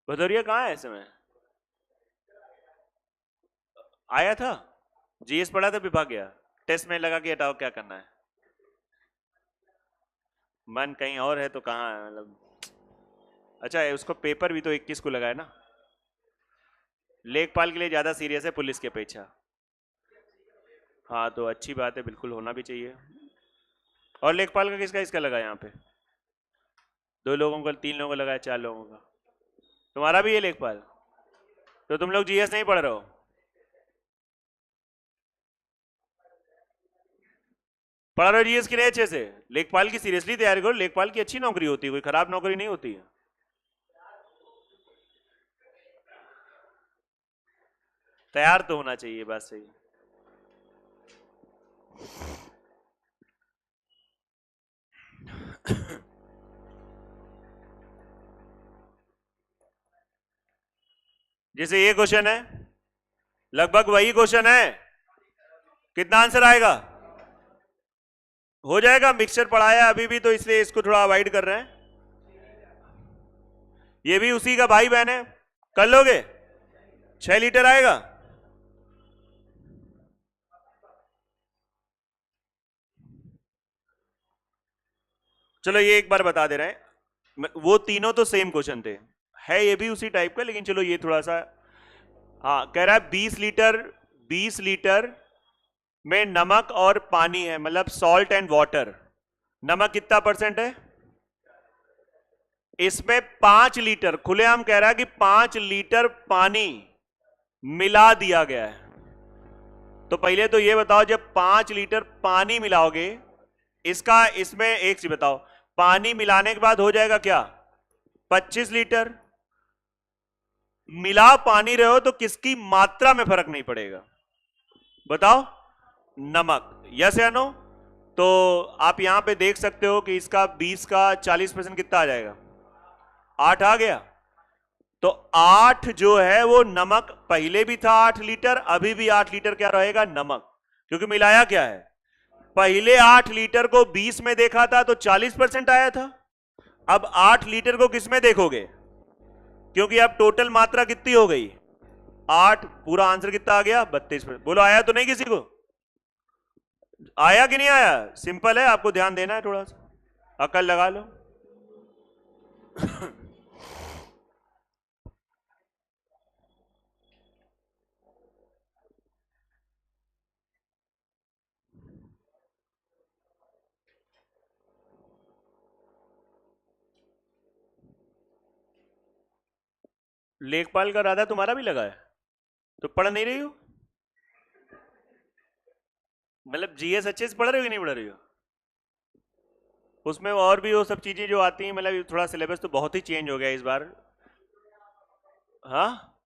भदौरिया कहाँ है इस समय, आया था जीएस पढ़ा था विभाग गया, टेस्ट में लगा कि हटाओ क्या करना है, मन कहीं और है तो कहाँ है मतलब। अच्छा है, उसको पेपर भी तो 21 को लगा है ना। लेखपाल के लिए ज्यादा सीरियस है पुलिस की अपेक्षा। हाँ तो अच्छी बात है, बिल्कुल होना भी चाहिए। और लेखपाल का किसका इसका लगा यहाँ पे, 2 लोगों का, 3 लोगों का लगा है, 4 लोगों का। तुम्हारा भी है लेखपाल, तो तुम लोग जीएस नहीं पढ़ रहे हो। पढ़ रहे हो जीएस के लिए अच्छे से, लेखपाल की सीरियसली तैयारी करो, लेखपाल की अच्छी नौकरी होती है, कोई खराब नौकरी नहीं होती है। तैयार तो होना चाहिए, बात सही। जैसे ये क्वेश्चन है, लगभग वही क्वेश्चन है, कितना आंसर आएगा हो जाएगा। मिक्सचर पढ़ाया अभी भी, तो इसलिए इसको थोड़ा अवॉइड कर रहे हैं। ये भी उसी का भाई बहन है, कर लोगे 6 लीटर आएगा। चलो ये एक बार बता दे रहे हैं, वो तीनों तो सेम क्वेश्चन थे, है ये भी उसी टाइप का, लेकिन चलो ये थोड़ा सा। हाँ कह रहा है 20 लीटर, 20 लीटर में नमक और पानी है, मतलब सॉल्ट एंड वाटर। नमक कितना परसेंट है, इसमें 5 लीटर खुलेआम कह रहा है कि 5 लीटर पानी मिला दिया गया है। तो पहले तो ये बताओ, जब 5 लीटर पानी मिलाओगे, इसका इसमें एक चीज बताओ, पानी मिलाने के बाद हो जाएगा क्या 25 लीटर। मिला पानी रहे हो तो किसकी मात्रा में फर्क नहीं पड़ेगा, बताओ, नमक, यस या नो। तो आप यहां पे देख सकते हो कि इसका 20 का 40% कितना आ जाएगा 8 आ गया। तो 8 जो है वो नमक, पहले भी था 8 लीटर, अभी भी 8 लीटर क्या रहेगा नमक, क्योंकि मिलाया क्या है, पहले 8 लीटर को 20 में देखा था तो 40% आया था, अब 8 लीटर को किस में देखोगे, क्योंकि अब टोटल मात्रा कितनी हो गई 8, पूरा आंसर कितना आ गया 32%। बोलो आया तो नहीं किसी को, आया कि नहीं आया। सिंपल है, आपको ध्यान देना है, थोड़ा सा अकल लगा लो। लेखपाल का राधा तुम्हारा भी लगा है तो पढ़ नहीं रही हो? मतलब जीएस अच्छे से पढ़ रहे हो कि नहीं पढ़ रही हो? उसमें और भी वो सब चीजें जो आती हैं, मतलब थोड़ा सिलेबस तो बहुत ही चेंज हो गया इस बार। हाँ,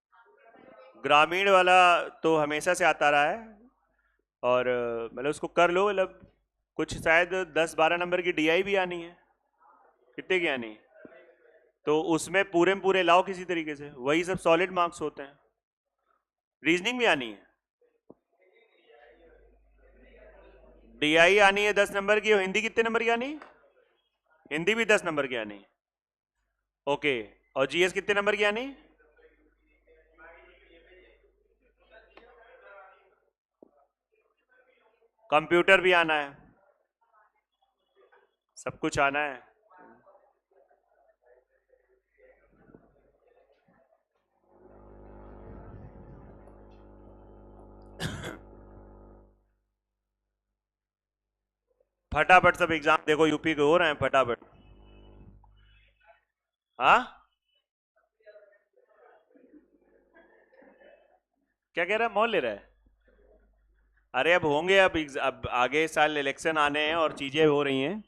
ग्रामीण वाला तो हमेशा से आता रहा है, और मतलब उसको कर लो। मतलब कुछ शायद 10-12 नंबर की डीआई भी आनी है। कितने की आनी है? तो उसमें पूरे में पूरे लाओ किसी तरीके से, वही सब सॉलिड मार्क्स होते हैं। रीजनिंग भी आनी है, डीआई आनी है 10 नंबर की। और हिंदी कितने नंबर की आनी है? हिंदी भी 10 नंबर की आनी है। ओके, और जीएस कितने नंबर की आनी है? कंप्यूटर भी आना है, सब कुछ आना है। फटाफट सब एग्जाम देखो, यूपी के हो रहे हैं फटाफट। हाँ, क्या कह रहा है? मौन ले रहा है? अरे अब होंगे, अब आगे साल इलेक्शन आने हैं और चीजें हो रही हैं।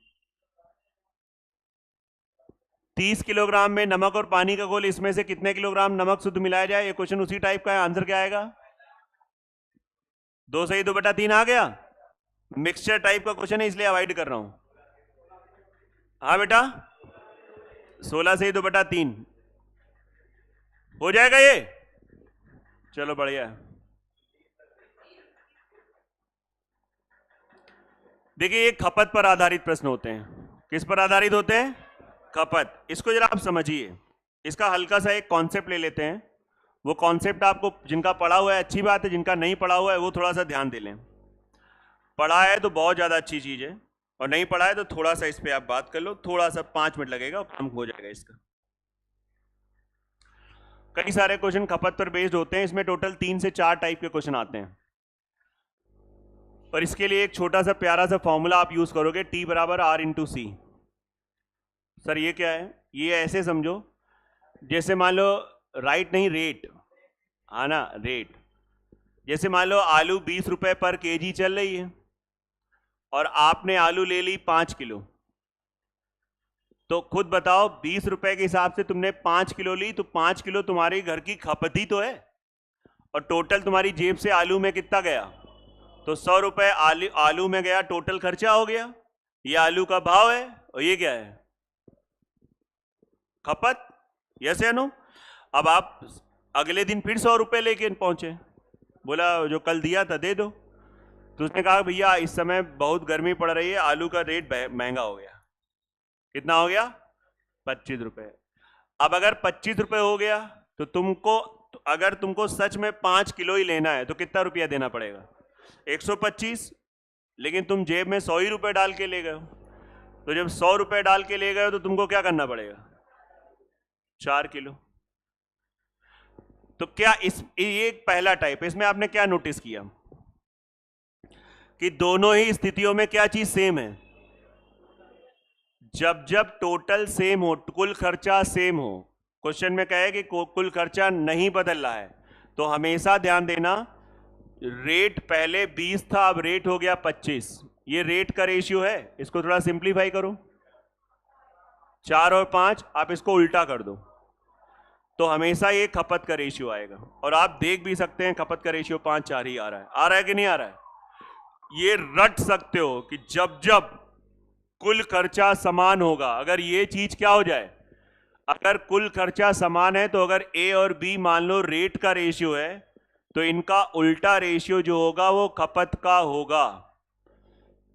30 किलोग्राम में नमक और पानी का घोल, इसमें से कितने किलोग्राम नमक शुद्ध मिलाया जाए? ये क्वेश्चन उसी टाइप का है। आंसर क्या आएगा? 2 सही 2/3 आ गया। मिक्सचर टाइप का क्वेश्चन है इसलिए अवॉइड कर रहा हूं। हाँ बेटा, 16 सही 2/3 हो जाएगा ये। चलो बढ़िया। देखिए, ये खपत पर आधारित प्रश्न होते हैं। किस पर आधारित होते हैं? खपत। इसको जरा आप समझिए। इसका हल्का सा एक कॉन्सेप्ट ले लेते हैं। वो कॉन्सेप्ट आपको, जिनका पढ़ा हुआ है अच्छी बात है, जिनका नहीं पढ़ा हुआ है वो थोड़ा सा ध्यान दे लें। पढ़ा है तो बहुत ज़्यादा अच्छी चीज़ है, और नहीं पढ़ा है तो थोड़ा सा इस पर आप बात कर लो। थोड़ा सा 5 मिनट लगेगा और काम हो जाएगा इसका। कई सारे क्वेश्चन खपत पर बेस्ड होते हैं। इसमें टोटल 3 से 4 टाइप के क्वेश्चन आते हैं, और इसके लिए एक छोटा सा प्यारा सा फॉर्मूला आप यूज करोगे, T बराबर R/C। सर ये क्या है? ये ऐसे समझो, जैसे मान लो, राइट नहीं, रेट, हाँ ना, रेट। जैसे मान लो आलू 20 रुपए पर केजी चल रही है, और आपने आलू ले ली 5 किलो। तो खुद बताओ, 20 रुपए के हिसाब से तुमने 5 किलो ली, तो 5 किलो तुम्हारी घर की खपत ही तो है, और टोटल तुम्हारी जेब से आलू में कितना गया? तो 100 रुपए आलू में गया, टोटल खर्चा हो गया। ये आलू का भाव है, और ये क्या है? खपत। यस या नो? अब आप अगले दिन फिर 100 रुपए लेके पहुंचे, बोला जो कल दिया था दे दो। तो उसने कहा भैया इस समय बहुत गर्मी पड़ रही है, आलू का रेट महंगा हो गया। कितना हो गया? 25 रुपए। अब अगर 25 रुपए हो गया तो अगर तुमको सच में 5 किलो ही लेना है तो कितना रुपया देना पड़ेगा? 125। लेकिन तुम जेब में 100 ही रुपए डाल के ले गए हो। तो जब 100 रुपए डाल के ले गए हो तो तुमको क्या करना पड़ेगा? 4 किलो। तो क्या ये पहला टाइप है। इसमें आपने क्या नोटिस किया कि दोनों ही स्थितियों में क्या चीज सेम है? जब जब टोटल सेम हो, कुल खर्चा सेम हो, क्वेश्चन में कहे कि कुल खर्चा नहीं बदल रहा है, तो हमेशा ध्यान देना, रेट पहले 20 था, अब रेट हो गया 25। ये रेट का रेशियो है। इसको थोड़ा सिंप्लीफाई करो, 4 और 5, आप इसको उल्टा कर दो, तो हमेशा ये खपत का रेशियो आएगा। और आप देख भी सकते हैं खपत का रेशियो 5-4 ही आ रहा है। आ रहा है कि नहीं आ रहा है? ये रट सकते हो कि जब जब कुल खर्चा समान होगा, अगर ये चीज क्या हो जाए, अगर कुल खर्चा समान है, तो अगर ए और बी मान लो रेट का रेशियो है, तो इनका उल्टा रेशियो जो होगा वो खपत का होगा।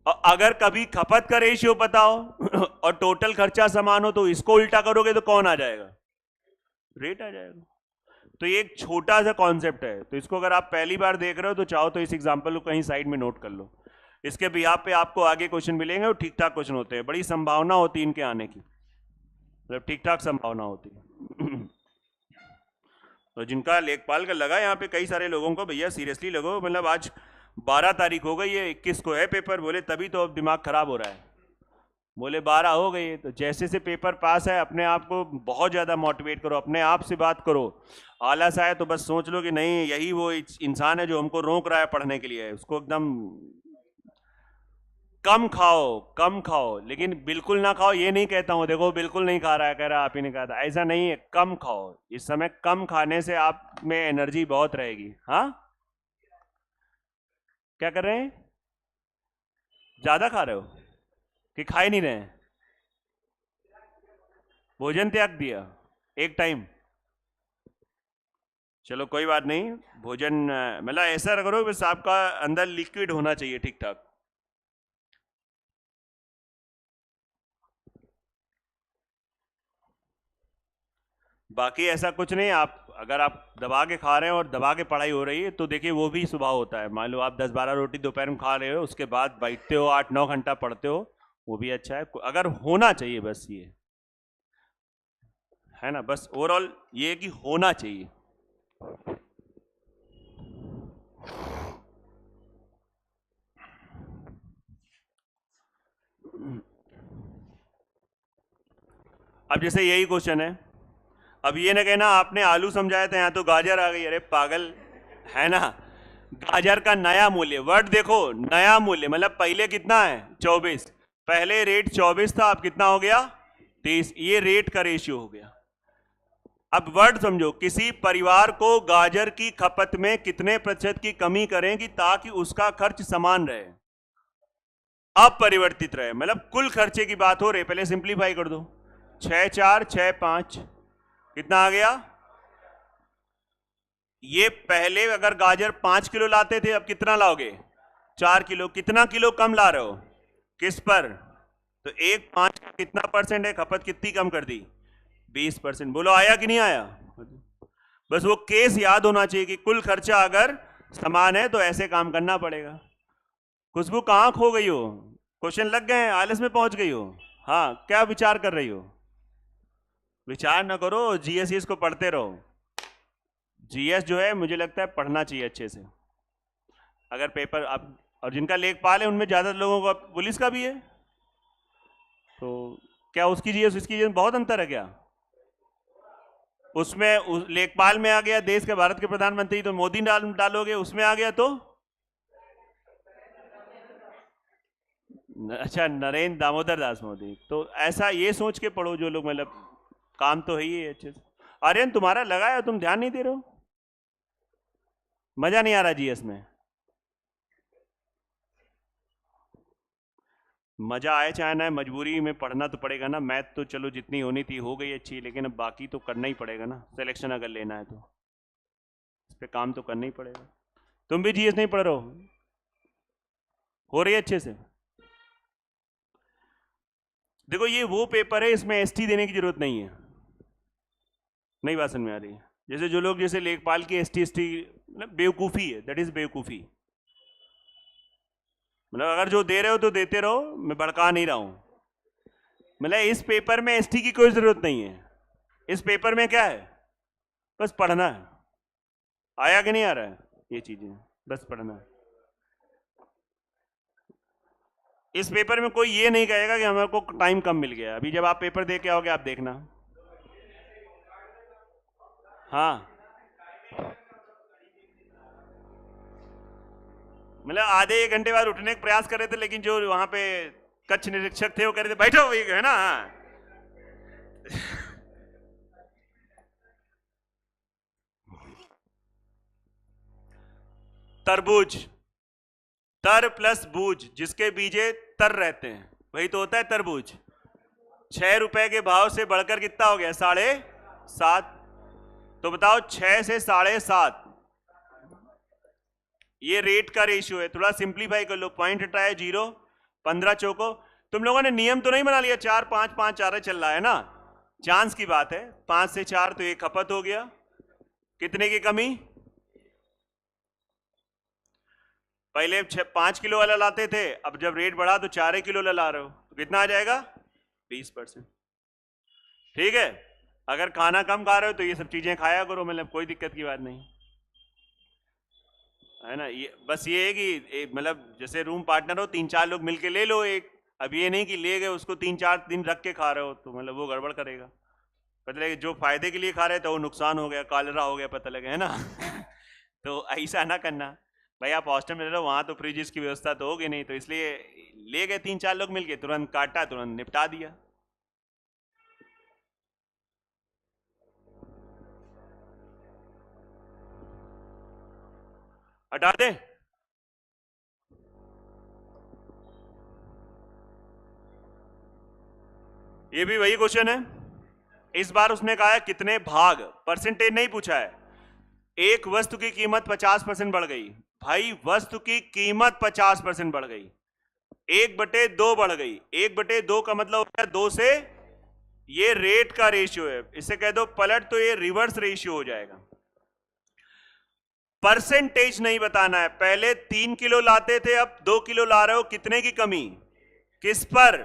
और अगर कभी खपत का रेशियो पता हो और टोटल खर्चा समान हो, तो इसको उल्टा करोगे तो कौन आ जाएगा? रेट आ जाएगा। तो ये एक छोटा सा कॉन्सेप्ट है। तो इसको अगर आप पहली बार देख रहे हो तो चाहो तो इस एग्जांपल को कहीं साइड में नोट कर लो। इसके बिहाफ पे आपको आगे क्वेश्चन मिलेंगे और ठीक ठाक क्वेश्चन होते हैं। बड़ी संभावना होती है इनके आने की, मतलब ठीक ठाक संभावना होती है। तो जिनका लेखपाल का लगा यहाँ पे कई सारे लोगों को, भैया सीरियसली लगो, मतलब आज 12 तारीख हो गई है, 21 को है पेपर, बोले तभी तो अब दिमाग खराब हो रहा है। बोले 12 हो गई। तो जैसे से पेपर पास है अपने आप को बहुत ज़्यादा मोटिवेट करो, अपने आप से बात करो। आलस आए तो बस सोच लो कि नहीं, यही वो इंसान है जो हमको रोक रहा है पढ़ने के लिए, उसको एकदम कम खाओ, कम खाओ। लेकिन बिल्कुल ना खाओ ये नहीं कहता हूं, देखो बिल्कुल नहीं खा रहा है, कह रहा आप ही ने कहा था, ऐसा नहीं है, कम खाओ। इस समय कम खाने से आप में एनर्जी बहुत रहेगी। हाँ, क्या कर रहे हैं? ज्यादा खा रहे हो कि खा ही नहीं रहे हैं? भोजन त्याग दिया एक टाइम? चलो कोई बात नहीं, भोजन मतलब ऐसा करो बस आपका अंदर लिक्विड होना चाहिए ठीक ठाक। बाकी ऐसा कुछ नहीं। आप अगर आप दबा के खा रहे हैं और दबा के पढ़ाई हो रही है तो देखिए वो भी स्वभाव होता है। मान लो आप 10-12 रोटी दोपहर में खा रहे हो, उसके बाद बैठते हो 8-9 घंटा पढ़ते हो, वो भी अच्छा है। अगर होना चाहिए बस ये है ना, बस ओवरऑल ये कि होना चाहिए। अब जैसे यही क्वेश्चन है, अब ये ना कहना आपने आलू समझाया था, यहाँ तो गाजर आ गई। अरे पागल, है ना। गाजर का नया मूल्य, वर्ड देखो, नया मूल्य मतलब पहले कितना है 24, पहले रेट 24 था, अब कितना हो गया 30। ये रेट का रेशियो हो गया। अब वर्ड समझो, किसी परिवार को गाजर की खपत में कितने प्रतिशत की कमी करेंगी ताकि उसका खर्च समान रहे, अपरिवर्तित रहे, मतलब कुल खर्चे की बात हो रही। पहले सिंप्लीफाई कर दो, 6-4-6-5 कितना आ गया। ये पहले अगर गाजर 5 किलो लाते थे, अब कितना लाओगे 4 किलो। कितना किलो कम ला रहे हो, किस पर? तो एक 5 का कितना परसेंट है, खपत कितनी कम कर दी 20%। बोलो आया कि नहीं आया? बस वो केस याद होना चाहिए कि कुल खर्चा अगर समान है तो ऐसे काम करना पड़ेगा। खुशबू कहाँ खो गई हो? क्वेश्चन लग गए, आलस में पहुंच गई हो? हाँ, क्या विचार कर रही हो? विचार ना करो, जीएस को पढ़ते रहो। जीएस जो है मुझे लगता है पढ़ना चाहिए अच्छे से। अगर पेपर आप, और जिनका लेखपाल है उनमें ज़्यादा लोगों का पुलिस का भी है, तो क्या उसकी जीएस इसकी जीएस बहुत अंतर है क्या? उसमें लेखपाल में आ गया देश के, भारत के प्रधानमंत्री, तो मोदी डालोगे, उसमें आ गया तो अच्छा नरेंद्र दामोदर दास मोदी। तो ऐसा ये सोच के पढ़ो जो लोग, मतलब काम तो है ही अच्छे से। आर्यन तुम्हारा लगा है, तुम ध्यान नहीं दे रहे हो, मजा नहीं आ रहा जीएस में। मजा आए चाहे ना, मजबूरी में पढ़ना तो पड़ेगा ना। मैथ तो चलो जितनी होनी थी हो गई अच्छी, लेकिन अब बाकी तो करना ही पड़ेगा ना, सिलेक्शन अगर लेना है तो इस पे काम तो करना ही पड़ेगा। तुम भी जीएस नहीं पढ़ रहे हो रही है अच्छे से? देखो ये वो पेपर है, इसमें एसटी देने की जरूरत नहीं है। नई बात समझ में आ रही है? जैसे जो लोग जैसे लेखपाल की एसटी मतलब बेवकूफ़ी है, दैट इज बेवकूफ़ी। मतलब अगर जो दे रहे हो तो देते रहो, मैं भड़का नहीं रहा हूं। मतलब इस पेपर में एसटी की कोई जरूरत नहीं है। इस पेपर में क्या है, बस पढ़ना है। आया कि नहीं आ रहा है ये चीजें, बस पढ़ना है। इस पेपर में कोई ये नहीं कहेगा कि हमारे को टाइम कम मिल गया। अभी जब आप पेपर दे के आओगे आप देखना। हाँ, मतलब आधे एक घंटे बाद उठने का प्रयास कर रहे थे, लेकिन जो वहां पे कच्छ निरीक्षक थे वो कह रहे थे बैठो, ये है ना। तरबूज, तर प्लस बूज, जिसके बीजे तर रहते हैं वही तो होता है तरबूज। 6 रुपए के भाव से बढ़कर कितना हो गया 7.5। तो बताओ 6 से 7.5, ये रेट का रेशियो है। थोड़ा सिंप्लीफाई कर लो, पॉइंट हटाया 0, 15 चौको। तुम लोगों ने नियम तो नहीं बना लिया 4-5-5 चल रहा है ना, चांस की बात है। 5 से 4 तो ये खपत हो गया, कितने की कमी? पहले 5 किलो वाला लाते थे, अब जब रेट बढ़ा तो 4 किलो ला रहे हो, तो कितना आ जाएगा 20%। ठीक है, अगर खाना कम खा रहे हो तो ये सब चीजें खाया करो, मतलब कोई दिक्कत की बात नहीं है ना। ये बस ये है कि मतलब जैसे रूम पार्टनर हो, 3-4 लोग मिलके ले लो एक, अब ये नहीं कि ले गए उसको 3-4 दिन रख के खा रहे हो तो मतलब वो गड़बड़ करेगा, पता लगे जो फायदे के लिए खा रहे थे वो नुकसान हो गया, कालरा हो गया, पता लगे, है ना। तो ऐसा ना करना भाई। आप हॉस्टल में रह रहे हो, वहां तो फ्रिज की व्यवस्था तो होगी नहीं, तो इसलिए ले गए 3-4 लोग मिलके, तुरंत काटा, तुरंत निपटा दिया। हटा दे। ये भी वही क्वेश्चन है। इस बार उसने कहा है कितने भाग, परसेंटेज नहीं पूछा है। एक वस्तु की कीमत 50% बढ़ गई, भाई वस्तु की कीमत 50% बढ़ गई, 1/2 बढ़ गई। 1/2 का मतलब होता है 2 से, ये रेट का रेशियो है, इसे कह दो पलट, तो ये रिवर्स रेशियो हो जाएगा। परसेंटेज नहीं बताना है। पहले 3 किलो लाते थे, अब 2 किलो ला रहे हो, कितने की कमी, किस पर,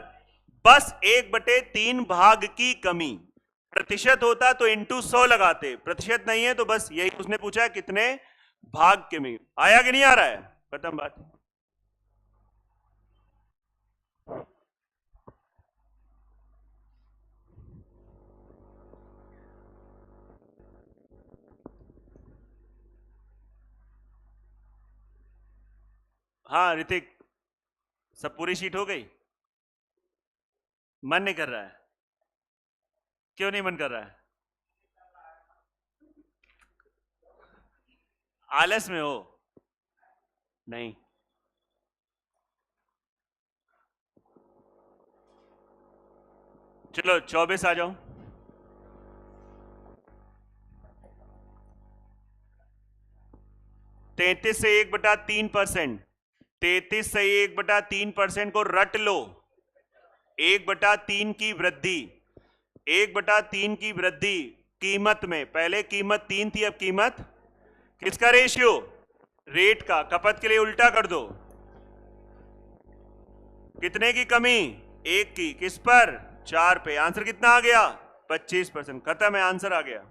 बस 1/3 भाग की कमी। प्रतिशत होता तो इंटू 100 लगाते, प्रतिशत नहीं है तो बस यही उसने पूछा है कितने भाग के में। आया कि नहीं आ रहा है, खत्म बात। हाँ ऋतिक, सब पूरी शीट हो गई? मन नहीं कर रहा है? क्यों नहीं मन कर रहा है? आलस में हो? नहीं, चलो 24 आ जाओ। 33 से 1/3%, 33 से 1/3% को रट लो। 1/3 की वृद्धि, 1/3 की वृद्धि कीमत में, पहले कीमत 3 थी, अब कीमत, किसका रेशियो, रेट का, खपत के लिए उल्टा कर दो। कितने की कमी, 1 की, किस पर, 4 पे। आंसर कितना आ गया, 25%। खत्म है, आंसर आ गया।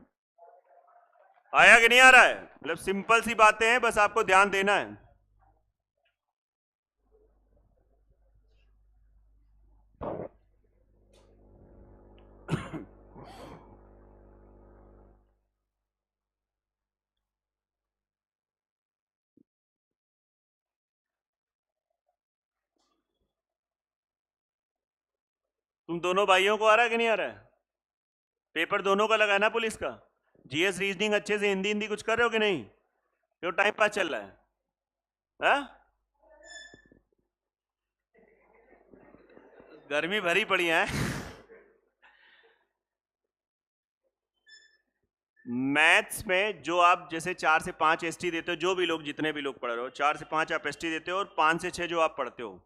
आया कि नहीं आ रहा है? मतलब सिंपल सी बातें हैं, बस आपको ध्यान देना है। तुम दोनों भाइयों को आ रहा है कि नहीं आ रहा है? पेपर दोनों का लगा ना पुलिस का? जीएस रीजनिंग अच्छे से, हिंदी हिंदी कुछ कर रहे हो कि नहीं? क्यों टाइम पास चल रहा है? हा? गर्मी भरी पड़ी है। मैथ्स में जो आप जैसे 4 से 5 एसटी देते हो, जो भी लोग, जितने भी लोग पढ़ रहे हो, 4 से 5 आप एसटी देते हो और 5 से 6 जो आप पढ़ते हो,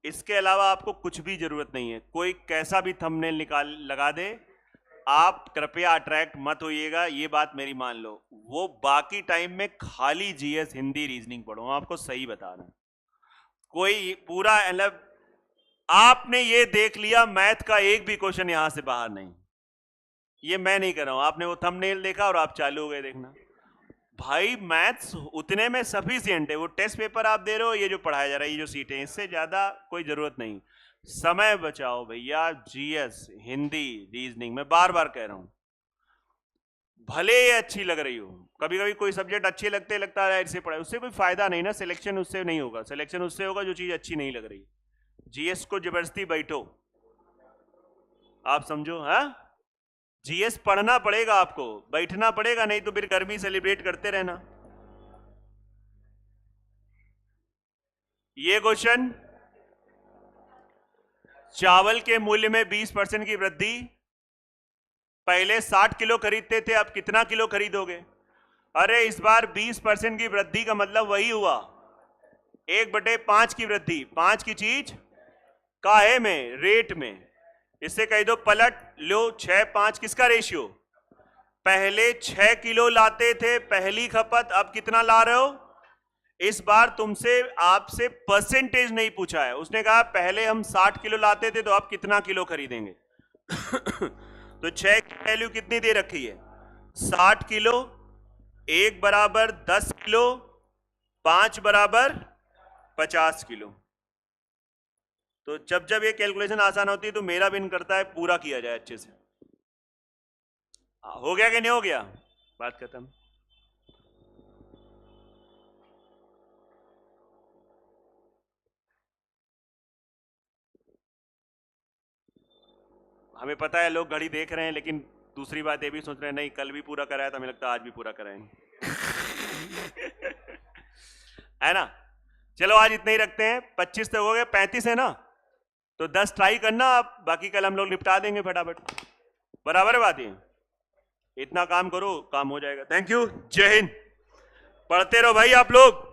इसके अलावा आपको कुछ भी जरूरत नहीं है। कोई कैसा भी थंबनेल निकाल लगा दे, आप कृपया अट्रैक्ट मत होइएगा, ये बात मेरी मान लो। वो बाकी टाइम में खाली जीएस हिंदी रीजनिंग पढ़ो, आपको सही बता रहा हूं। कोई पूरा मतलब आपने ये देख लिया, मैथ का एक भी क्वेश्चन यहां से बाहर नहीं। ये मैं नहीं कर रहा हूं, आपने वो थंबनेल देखा और आप चालू हो गए देखना। भाई मैथ्स उतने में सफिशिएंट है, वो टेस्ट पेपर आप दे रहे हो, ये जो पढ़ाया जा रहा है, ये जो सीटें, इससे ज्यादा कोई जरूरत नहीं। समय बचाओ भैया, जीएस हिंदी रीजनिंग, मैं बार बार कह रहा हूं। भले ये अच्छी लग रही हो, कभी कभी कोई सब्जेक्ट अच्छे लगते, लगता है इससे पढ़ाई, उससे कोई फायदा नहीं ना। सिलेक्शन उससे नहीं होगा, सिलेक्शन उससे होगा जो चीज अच्छी नहीं लग रही। जीएस को जबरदस्ती बैठो, आप समझो, हाँ। जीएस पढ़ना पड़ेगा आपको, बैठना पड़ेगा, नहीं तो फिर गर्मी सेलिब्रेट करते रहना। ये क्वेश्चन, चावल के मूल्य में 20% की वृद्धि, पहले 60 किलो खरीदते थे, अब कितना किलो खरीदोगे? अरे इस बार 20% की वृद्धि का मतलब वही हुआ, 1/5 की वृद्धि, 5 की चीज काहे में, रेट में। इससे कह दो पलट लो, 6-5 किसका रेशियो, पहले 6 किलो लाते थे पहली खपत, अब कितना ला रहे हो? इस बार तुमसे, आपसे परसेंटेज नहीं पूछा है, उसने कहा पहले हम 60 किलो लाते थे तो अब कितना किलो खरीदेंगे। तो 6 की वैल्यू कितनी दे रखी है, 60 किलो, 1 बराबर 10 किलो, 5 बराबर 50 किलो। तो जब जब ये कैलकुलेशन आसान होती है तो मेरा भी मन करता है पूरा किया जाए अच्छे से। हो गया कि नहीं हो गया? बात खत्म। हमें पता है लोग घड़ी देख रहे हैं, लेकिन दूसरी बात ये भी सोच रहे हैं नहीं कल भी पूरा कराया था, हमें लगता है आज भी पूरा कराएंगे। है ना? चलो आज इतने ही रखते हैं। 25 तक हो गए, 35 है ना, तो 10 ट्राई करना आप, बाकी कल हम लोग निपटा देंगे फटाफट। बराबर है बात ये? इतना काम करो, काम हो जाएगा। थैंक यू, जय हिंद। पढ़ते रहो भाई आप लोग।